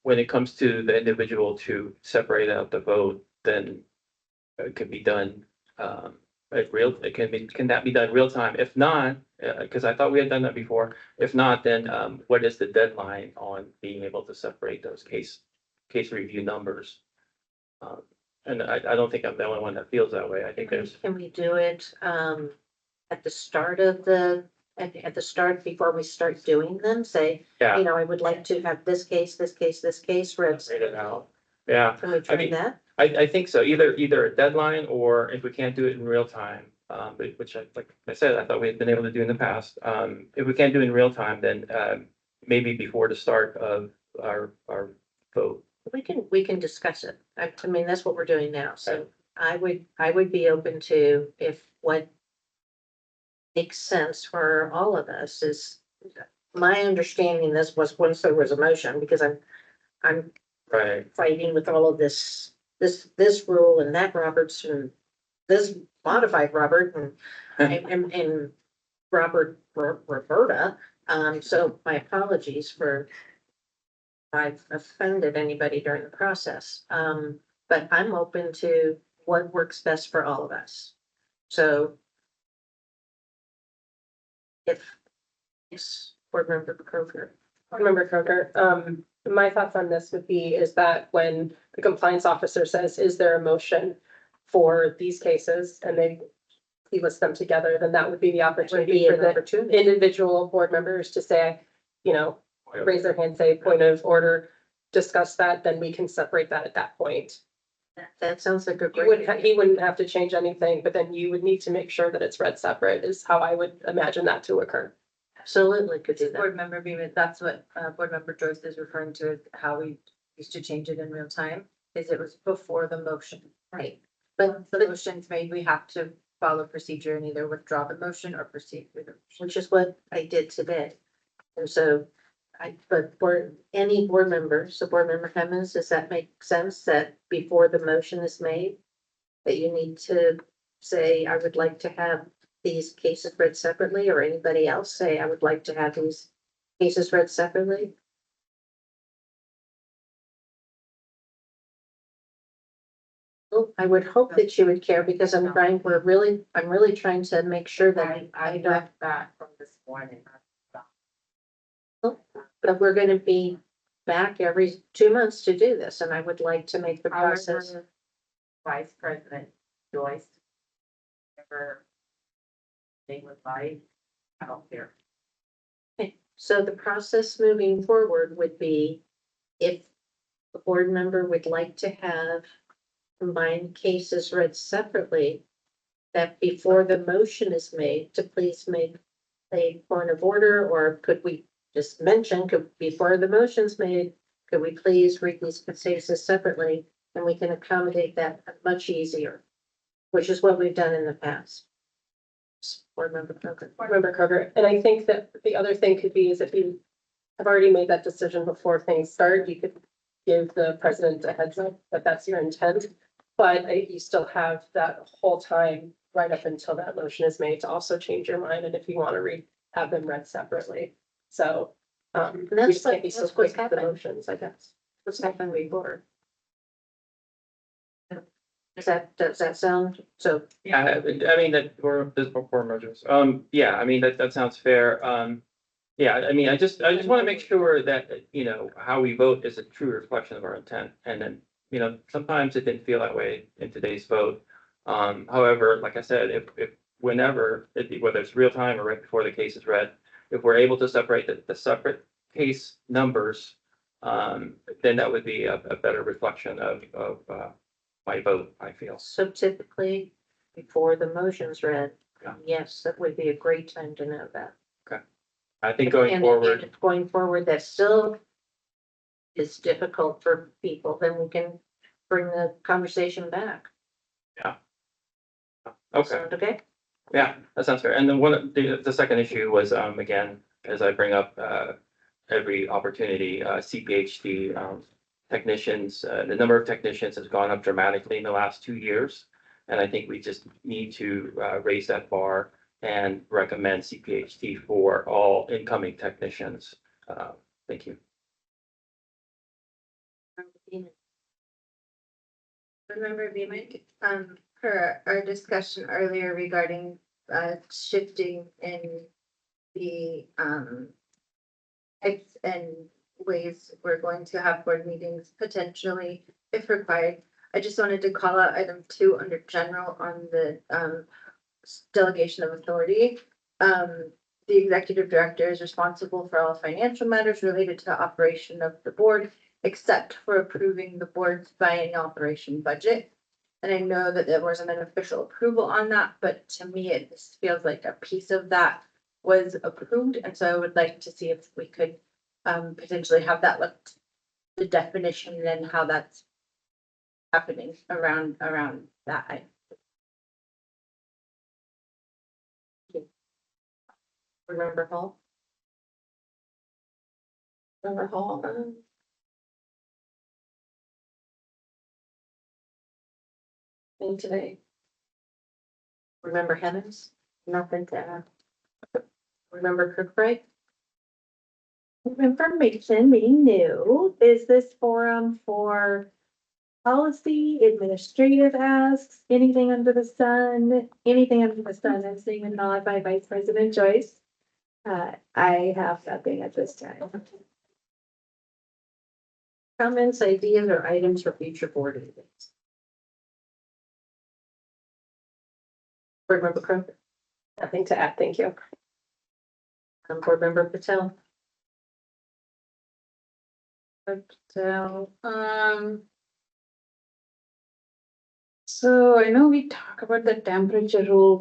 when it comes to the individual to separate out the vote, then it can be done, can that be done real time? If not, because I thought we had done that before. If not, then what is the deadline on being able to separate those case review numbers? And I don't think I'm the only one that feels that way. I think there's, Can we do it at the start of at the start before we start doing them? Say, yeah, I would like to have this case read. read it out. Yeah, Can we try mean, that? I think so. Either a deadline or if we can't do it in real time, which like I said, I thought we had been able to do in the past. If we can't do it in real time, then maybe before the start of our vote. We can discuss it. I mean, that's what we're doing now. So I would be open to, if what makes sense for all of us is, my understanding this was once there was a motion, because I'm Right. fighting with all of this rule and that Roberts and this modified Robert and Robert Roberta. So my apologies for if I've offended anybody during the process. But I'm open to what works best for all of us. So if it's Board Member Croker. Member Croker, my thoughts on this would be is that when the compliance officer says, is there a motion for these cases, and he lists them together, then that would be the opportunity for the individual board members to say, raise their hand, say point of order, discuss that, then we can separate that at that point. That sounds like a He great. wouldn't have to change anything, but then you would need to make sure that it's read separate is how I would imagine that to occur. Absolutely could do that. Board Member Beaman, that's what Board Member Joyce is referring to, how we used to change it in real time, is it was before the motion. Right. Once the motion's made, we have to follow procedure and either withdraw the motion or proceed with it. Which is what I did today. And so but for any board member, so Board Member Hemmons, does that make sense that before the motion is made, that you need to say, I would like to have these cases read separately, or anybody else say, I would like to have these cases read separately? Well, I would hope that you would care, because I'm really trying to make sure that I left that from this morning. but we're gonna be back every 2 months to do this, and I would like to make the process. However, Vice President Joyce. Whatever they would like, I don't care. Okay, so the process moving forward would be, if the board member would like to have combined cases read separately, that before the motion is made, to please make a point of order, or could we just mention, before the motion's made, could we please read these cases separately, and we can accommodate that much easier, which is what we've done in the past. Board member Kroger. Member Kroger, and I think that the other thing could be is if you have already made that decision before things start, you could give the president a heads up that that's your intent. But you still have that whole time right up until that motion is made to also change your mind, and if you want to have them read separately. So, we just can't be so that's quick what's with the happened. motions, I guess. What's happened before? Does that sound, so, Yeah, I mean, that, or there's before mergers. Yeah, I mean, that sounds fair. Yeah, I mean, I just want to make sure that, you know, how we vote is a true reflection of our intent. And then, you know, sometimes it didn't feel that way in today's vote. However, like I said, if whenever, whether it's real time or right before the case is read, if we're able to separate the separate case numbers, then that would be a better reflection of my vote, I feel. so typically, before the motion's read, Yeah. yes, that would be a great time to know that. I think going And forward, if going forward, that still is difficult for people, then we can bring the conversation back. okay, Sound okay? yeah, that sounds fair. And then the second issue was, again, as I bring up, every opportunity, CPHD, technicians, the number of technicians has gone up dramatically in the last 2 years. And I think we just need to, raise that bar and recommend CPHD for all incoming technicians. Thank you. Remember, for our discussion earlier regarding, shifting in the, types and ways we're going to have board meetings potentially, if required. I just wanted to call out item 2 under general on the, delegation of authority. The executive director is responsible for all financial matters related to the operation of the board, except for approving the board's biennial operation budget. And I know that there wasn't an official approval on that, but to me, it just feels like a piece of that was approved. And so I would like to see if we could potentially have that looked, the definition and how that's happening around that. Remember Hall? Remember Hall? And today. Remember Heavens? Nothing to add. Remember Kirkbride? Information being new, is this forum for policy, administrative asks, anything under the sun, I'm seeing a nod by Vice President Joyce. I have nothing at this time. Comments, ideas, or items for future board meetings? Board member Kroger, Nothing to add, thank you. Board member Patel. So, so I know we talk about the temperature rule,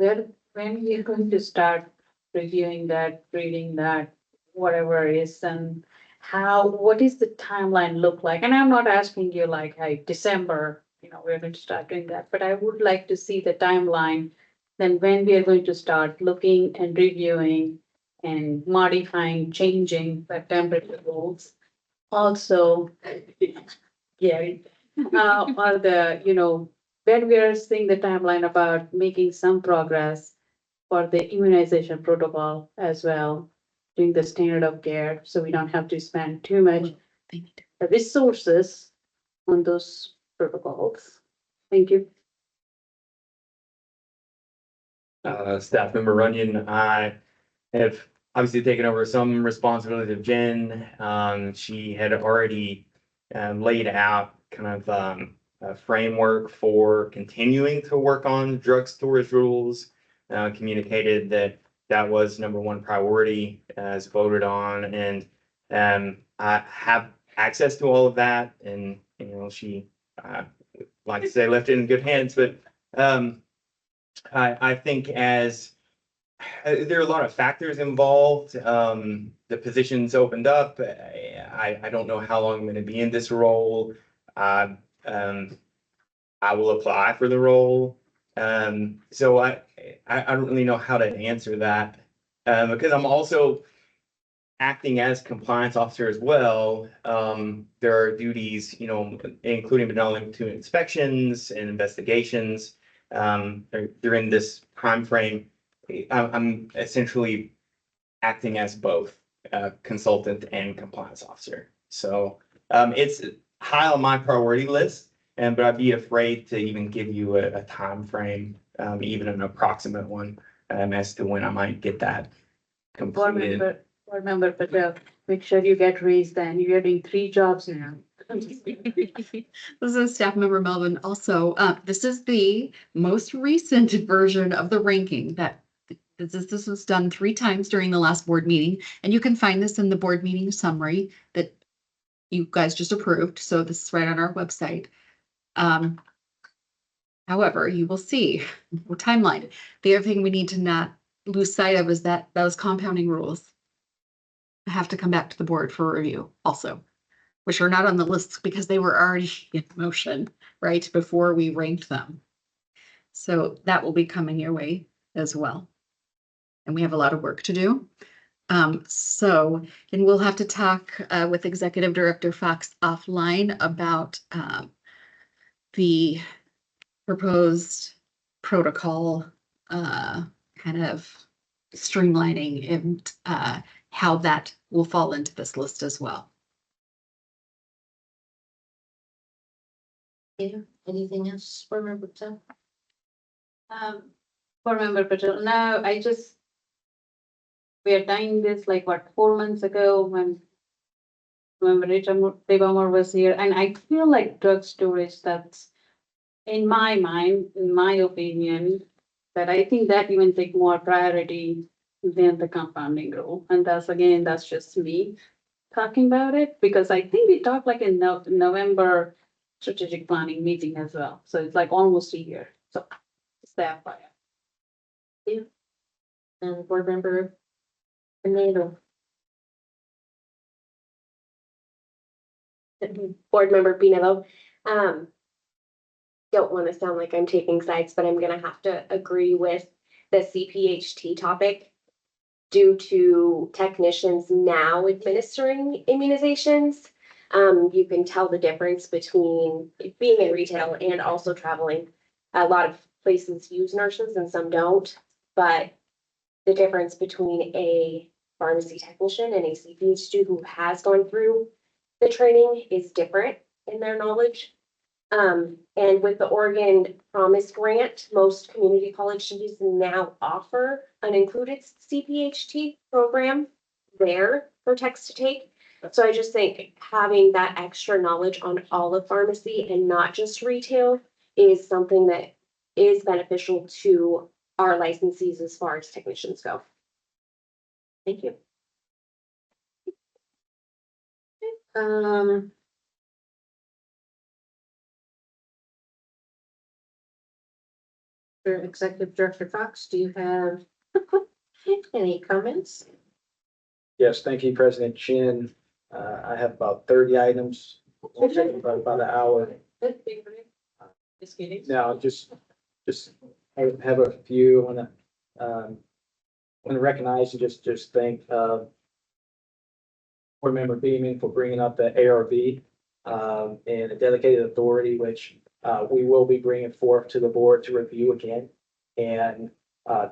when we are going to start reviewing that, reading that, whatever it is, and what is the timeline look like? And I'm not asking you like, hey, December, we're going to start doing that, but I would like to see the timeline. Then when we are going to start looking and reviewing and modifying, changing the temperature rules. Also, Gary, or when we are seeing the timeline about making some progress for the immunization protocol as well, doing the standard of care, so we don't have to spend too much resources on those protocols. Thank you. Staff member Runyon, I have obviously taken over some responsibility of Jen. She had already laid out kind of a framework for continuing to work on drug storage rules. Communicated that that was number one priority as voted on, and I have access to all of that. And she, like I say, left it in good hands. But I think as there are a lot of factors involved. The position's opened up. I don't know how long I'm going to be in this role. I will apply for the role. So I don't really know how to answer that because I'm also acting as compliance officer as well. There are duties, including but not limited to inspections and investigations during this time frame. I'm essentially acting as both consultant and compliance officer. So it's high on my priority list, but I'd be afraid to even give you a time frame, even an approximate one, as to when I might get that completed. Board member Patel, make sure you get raised then. You're doing 3 jobs now. This is staff member Melvin. Also, this is the most recent version of the ranking that this was done 3 times during the last board meeting, and you can find this in the board meeting summary that you guys just approved. So this is right on our website. However, you will see timeline. The other thing we need to not lose sight of is that those compounding rules have to come back to the board for review also, which are not on the list because they were already in motion right before we ranked them. So that will be coming your way as well. And we have a lot of work to do. And we'll have to talk with Executive Director Fox offline about the proposed protocol kind of streamlining and how that will fall into this list as well. Yeah, anything else for member Patel? Board member Patel, no, we are dying this like 4 months ago when Devamor was here, and I feel like drug storage, that's in my mind, in my opinion, that I think that even take more priority than the compounding rule. And that's just me talking about it, because I think we talked like in November strategic planning meeting as well. So it's like almost a year. So staff by it. And board member Pineda. Board member Pinello. Don't want to sound like I'm taking sides, but I'm gonna have to agree with the CPHT topic. Due to technicians now administering immunizations, you can tell the difference between being in retail and also traveling. A lot of places use nurses and some don't, but the difference between a pharmacy technician and a CPHT who has gone through the training is different in their knowledge. And with the Oregon Promise Grant, most community colleges now offer an included CPHT program there for text to take. So I just think having that extra knowledge on all of pharmacy and not just retail is something that is beneficial to our licensees as far as technicians go. Thank you. Executive Director Fox, do you have any comments? Yes, thank you, President Chin. I have about 30 items. It'll take about an hour. Just kidding. Now, just I have a few. I want to recognize and just thank Board Member Beeman for bringing up the ARB and the delegated authority, which we will be bringing forth to the board to review again. And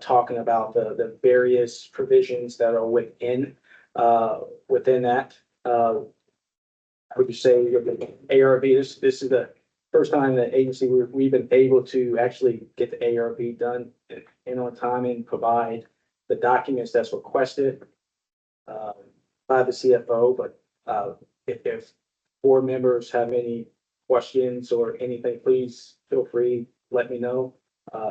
talking about the various provisions that are within that. I would say ARB, this is the first time that agency we've been able to actually get the ARB done in on time and provide the documents that's requested by the CFO. But if board members have any questions or anything, please feel free, let me know.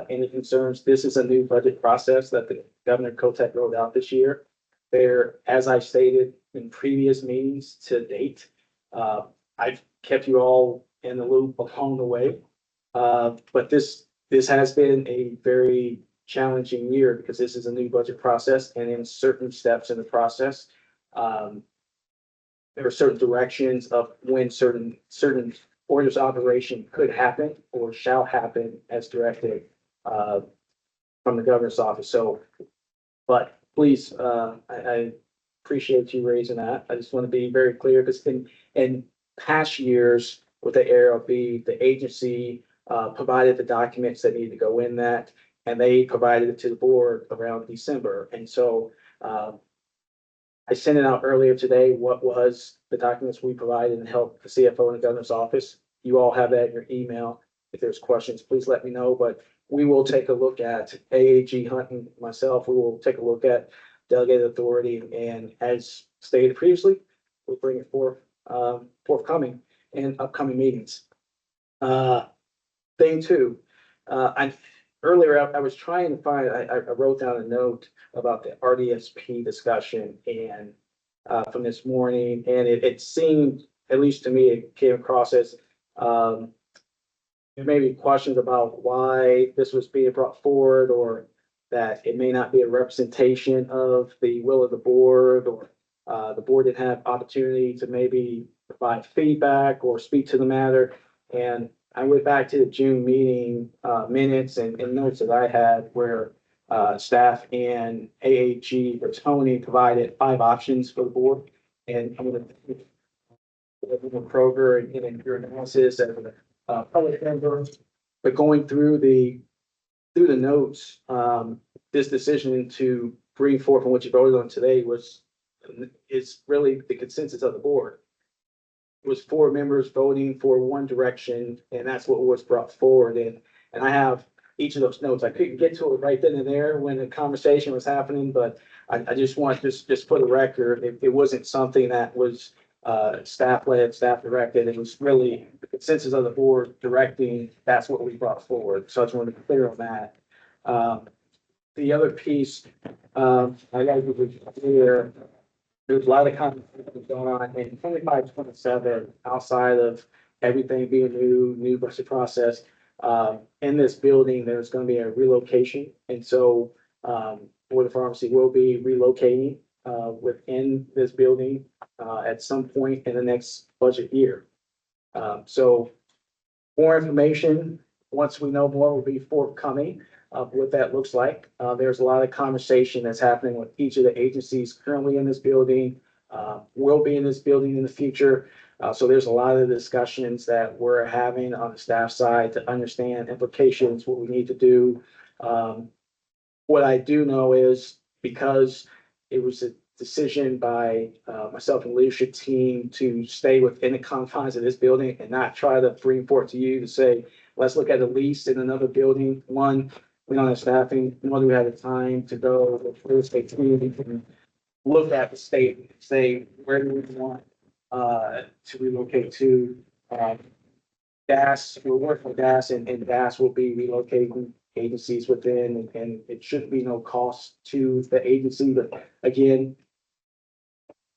Any concerns? This is a new budget process that the Governor Kotek rolled out this year. There, as I stated in previous meetings to date, I've kept you all in the loop along the way. But this has been a very challenging year because this is a new budget process, and in certain steps in the process, there are certain directions of when certain orders of operation could happen or shall happen as directed from the governor's office. So, but please, I appreciate you raising that. I just want to be very clear because in past years with the ARB, the agency provided the documents that need to go in that, and they provided it to the board around December. And so I sent it out earlier today, what was the documents we provided and helped the CFO in the governor's office. You all have that in your email. If there's questions, please let me know, but we will take a look at AAG Hunt and myself. We will take a look at delegated authority, and as stated previously, we'll bring it forthcoming in upcoming meetings. Thing two, earlier I was trying to find, I wrote down a note about the RDSP discussion and from this morning, and it seemed, at least to me, it came across as there may be questions about why this was being brought forward, or that it may not be a representation of the will of the board, or the board didn't have opportunity to maybe provide feedback or speak to the matter. And I went back to the June meeting minutes and notes that I had where staff and AAG or Tony provided 5 options for the board. And I'm going to Kroger and your analysis as a public member, but going through the notes, this decision to bring forth on what you voted on today is really the consensus of the board. It was 4 members voting for one direction, and that's what was brought forward. And I have each of those notes. I couldn't get to it right then and there when the conversation was happening, but I just want just for the record, it wasn't something that was staff led, staff directed. It was really the consensus of the board directing. That's what we brought forward. So I just wanted to be clear on that. The other piece, I like to be clear. There's a lot of conversations going on in 25-27 outside of everything being new budget process. In this building, there's going to be a relocation. And so Board of Pharmacy will be relocating within this building at some point in the next budget year. So more information, once we know more, will be forthcoming of what that looks like. There's a lot of conversation that's happening with each of the agencies currently in this building, will be in this building in the future. So there's a lot of discussions that we're having on the staff side to understand implications, what we need to do. What I do know is because it was a decision by myself and leadership team to stay within the confines of this building and not try to bring forth to you to say, let's look at a lease in another building. One, we don't have staffing, nor do we have the time to go with real estate community and look at the state and say, where do we want to relocate to? DAS, we're working with DAS, and DAS will be relocating agencies within, and it should be no cost to the agency. But again,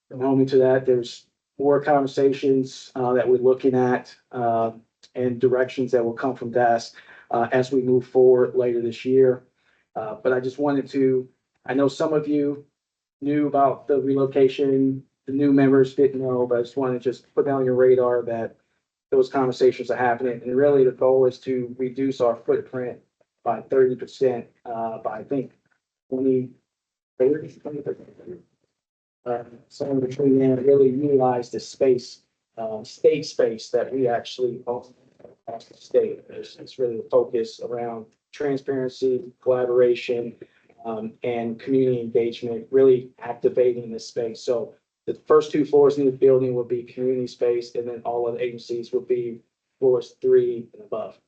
coming to that, there's more conversations that we're looking at and directions that will come from DAS as we move forward later this year. But I just wanted to, I know some of you knew about the relocation, the new members didn't know, but I just wanted to just put down your radar that those conversations are happening. And really the goal is to reduce our footprint by 30% by I think 2030. Somewhere between there, really utilize the space, state space that we actually own across the state. It's really the focus around transparency, collaboration, and community engagement, really activating this space. So the first two floors in the building will be community space, and then all of the agencies will be floors 3 and above.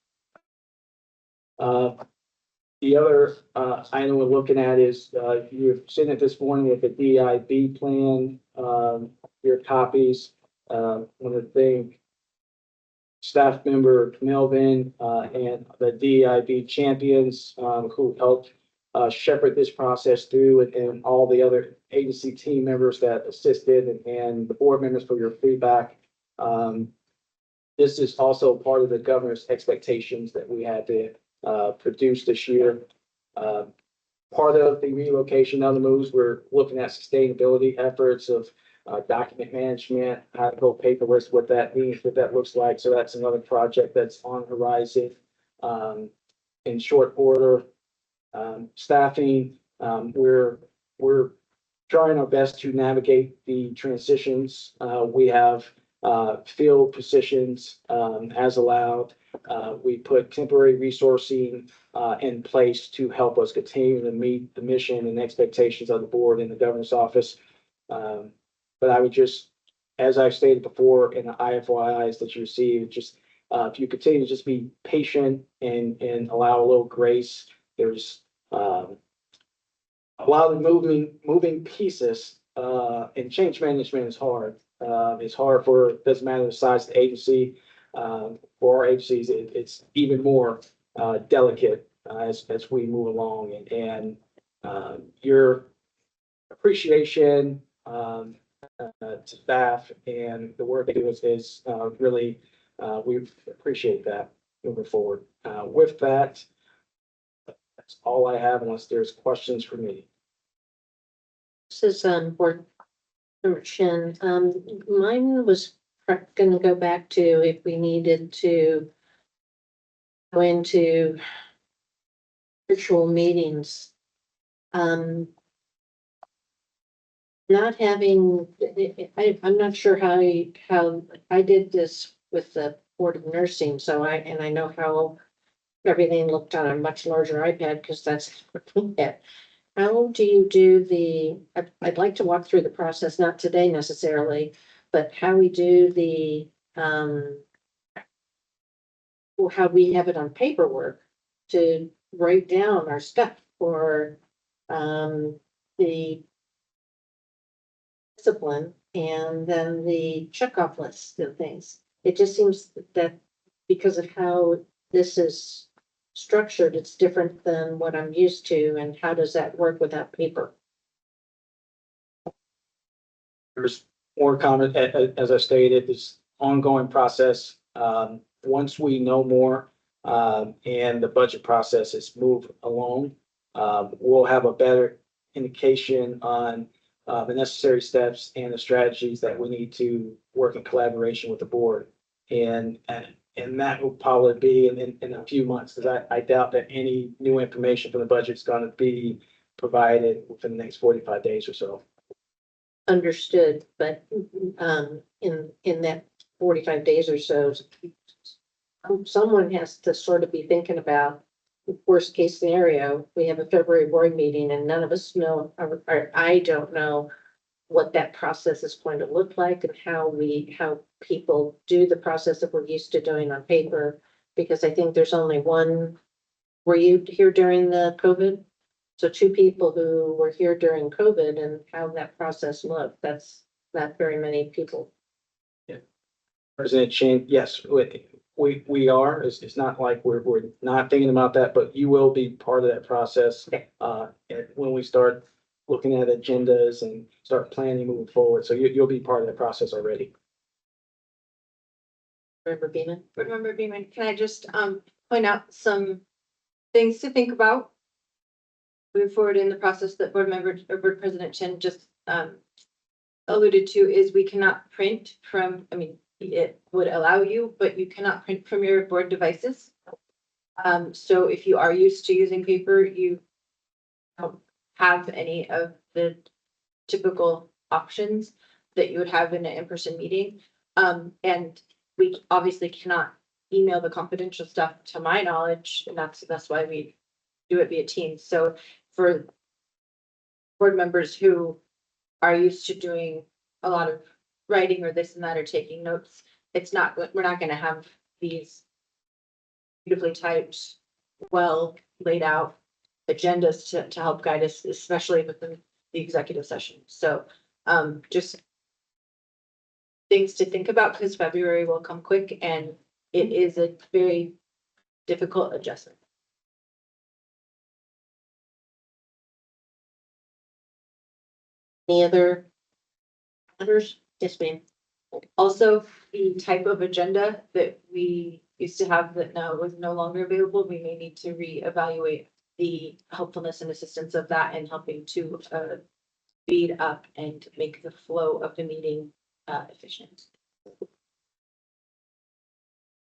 The other item we're looking at is you've seen it this morning with the DIB plan, your copies. Want to thank staff member Melvin and the DIB champions who helped shepherd this process through, and all the other agency team members that assisted, and the board members for your feedback. This is also part of the governor's expectations that we had to produce this year. Part of the relocation, other moves, we're looking at sustainability efforts of document management, how to go paperless, what that means, what that looks like. So that's another project that's on the horizon. In short order, staffing, we're trying our best to navigate the transitions. We have field positions as allowed. We put temporary resourcing in place to help us continue to meet the mission and expectations of the board and the governor's office. But I would just, as I've stated before in the IFYIs that you received, just if you continue to just be patient and allow a little grace, there's a lot of moving pieces, and change management is hard. It's hard for, doesn't matter the size of the agency. For our agencies, it's even more delicate as we move along, and your appreciation to staff and the work they do is really, we appreciate that moving forward. With that, that's all I have unless there's questions for me. This is board member Chin. Mine was gonna go back to if we needed to go into virtual meetings. Not having, I'm not sure how I did this with the Board of Nursing, so I know how everything looked on a much larger iPad, because that's what we had. How do you do I'd like to walk through the process, not today necessarily, but how we do how we have it on paperwork to write down our stuff, or the discipline, and then the checkoff list of things. It just seems that because of how this is structured, it's different than what I'm used to, and how does that work without paper? There's more comment, as I stated, this ongoing process. Once we know more, and the budget process is moved along, we'll have a better indication on the necessary steps and the strategies that we need to work in collaboration with the board. And that will probably be in a few months, because I doubt that any new information from the budget is going to be provided within the next 45 days or so. Understood, but in that 45 days or so, someone has to sort of be thinking about worst case scenario. We have a February board meeting and none of us know, or I don't know what that process is going to look like, and how people do the process that we're used to doing on paper, because I think there's only one. Were you here during the COVID? So 2 people who were here during COVID, and how that process looked, that's not very many people. Yeah. President Chin, yes, we are. It's not like we're not thinking about that, but you will be part of that process. When we start looking at agendas and start planning moving forward. So you'll be part of that process already. Remember Beeman? Remember Beeman, can I just point out some things to think about moving forward in the process that board president Chen just alluded to? Is we cannot print from, I mean, it would allow you, but you cannot print from your board devices. So if you are used to using paper, you don't have any of the typical options that you would have in an in-person meeting. And we obviously cannot email the confidential stuff to my knowledge, and that's why we do it via Teams. So for board members who are used to doing a lot of writing or this and that or taking notes, we're not gonna have these beautifully typed, well laid out agendas to help guide us, especially within the executive session. So just things to think about, because February will come quick and it is a very difficult adjustment. Any other others? Yes, ma'am. Also, the type of agenda that we used to have that now is no longer available, we may need to reevaluate the helpfulness and assistance of that in helping to speed up and make the flow of the meeting efficient.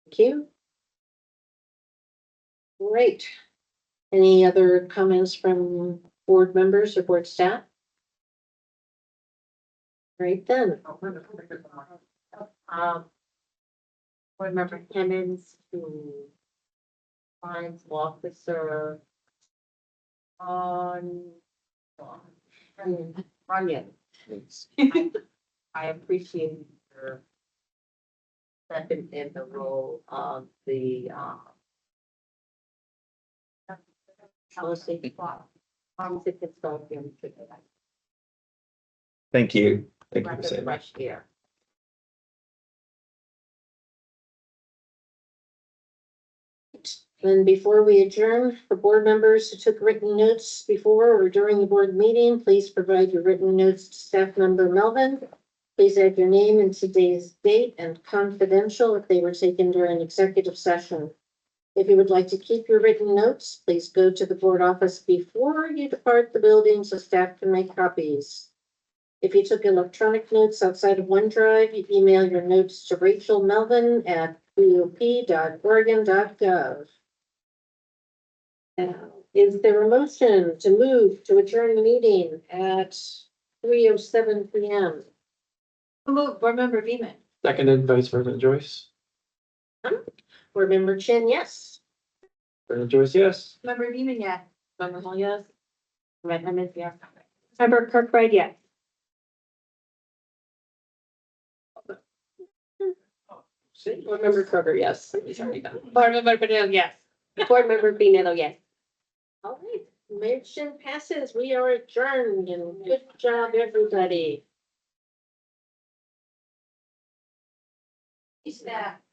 Thank you. Great. Any other comments from board members or board staff? Right then. Board member Hemmons to finds officer on Runyon. I appreciate your stepping in the role of the policy consultant. Thank you. Thank you for Breath of saying that. fresh air. And before we adjourn, for board members who took written notes before or during the board meeting, please provide your written notes to staff member Melvin. Please add your name and today's date and confidential if they were taken during executive session. If you would like to keep your written notes, please go to the board office before you depart the building so staff can make copies. If you took electronic notes outside of OneDrive, you email your notes to Rachel Melvin at bop.oregon.gov. Now, is there a motion to move to adjourn the meeting at 3:07 p.m.? Move, board member Beeman. Seconded, Vice President Joyce. Board member Chin, yes. President Joyce, yes. Member Beeman, yes. Member Hall, yes. Member yes. Member Kirkbride, yes. Board member Kroger, yes. He's already done. Board member Patel, yes. Board member Pinello, yes. All right, motion passes. We are adjourned and good job, everybody. Staff.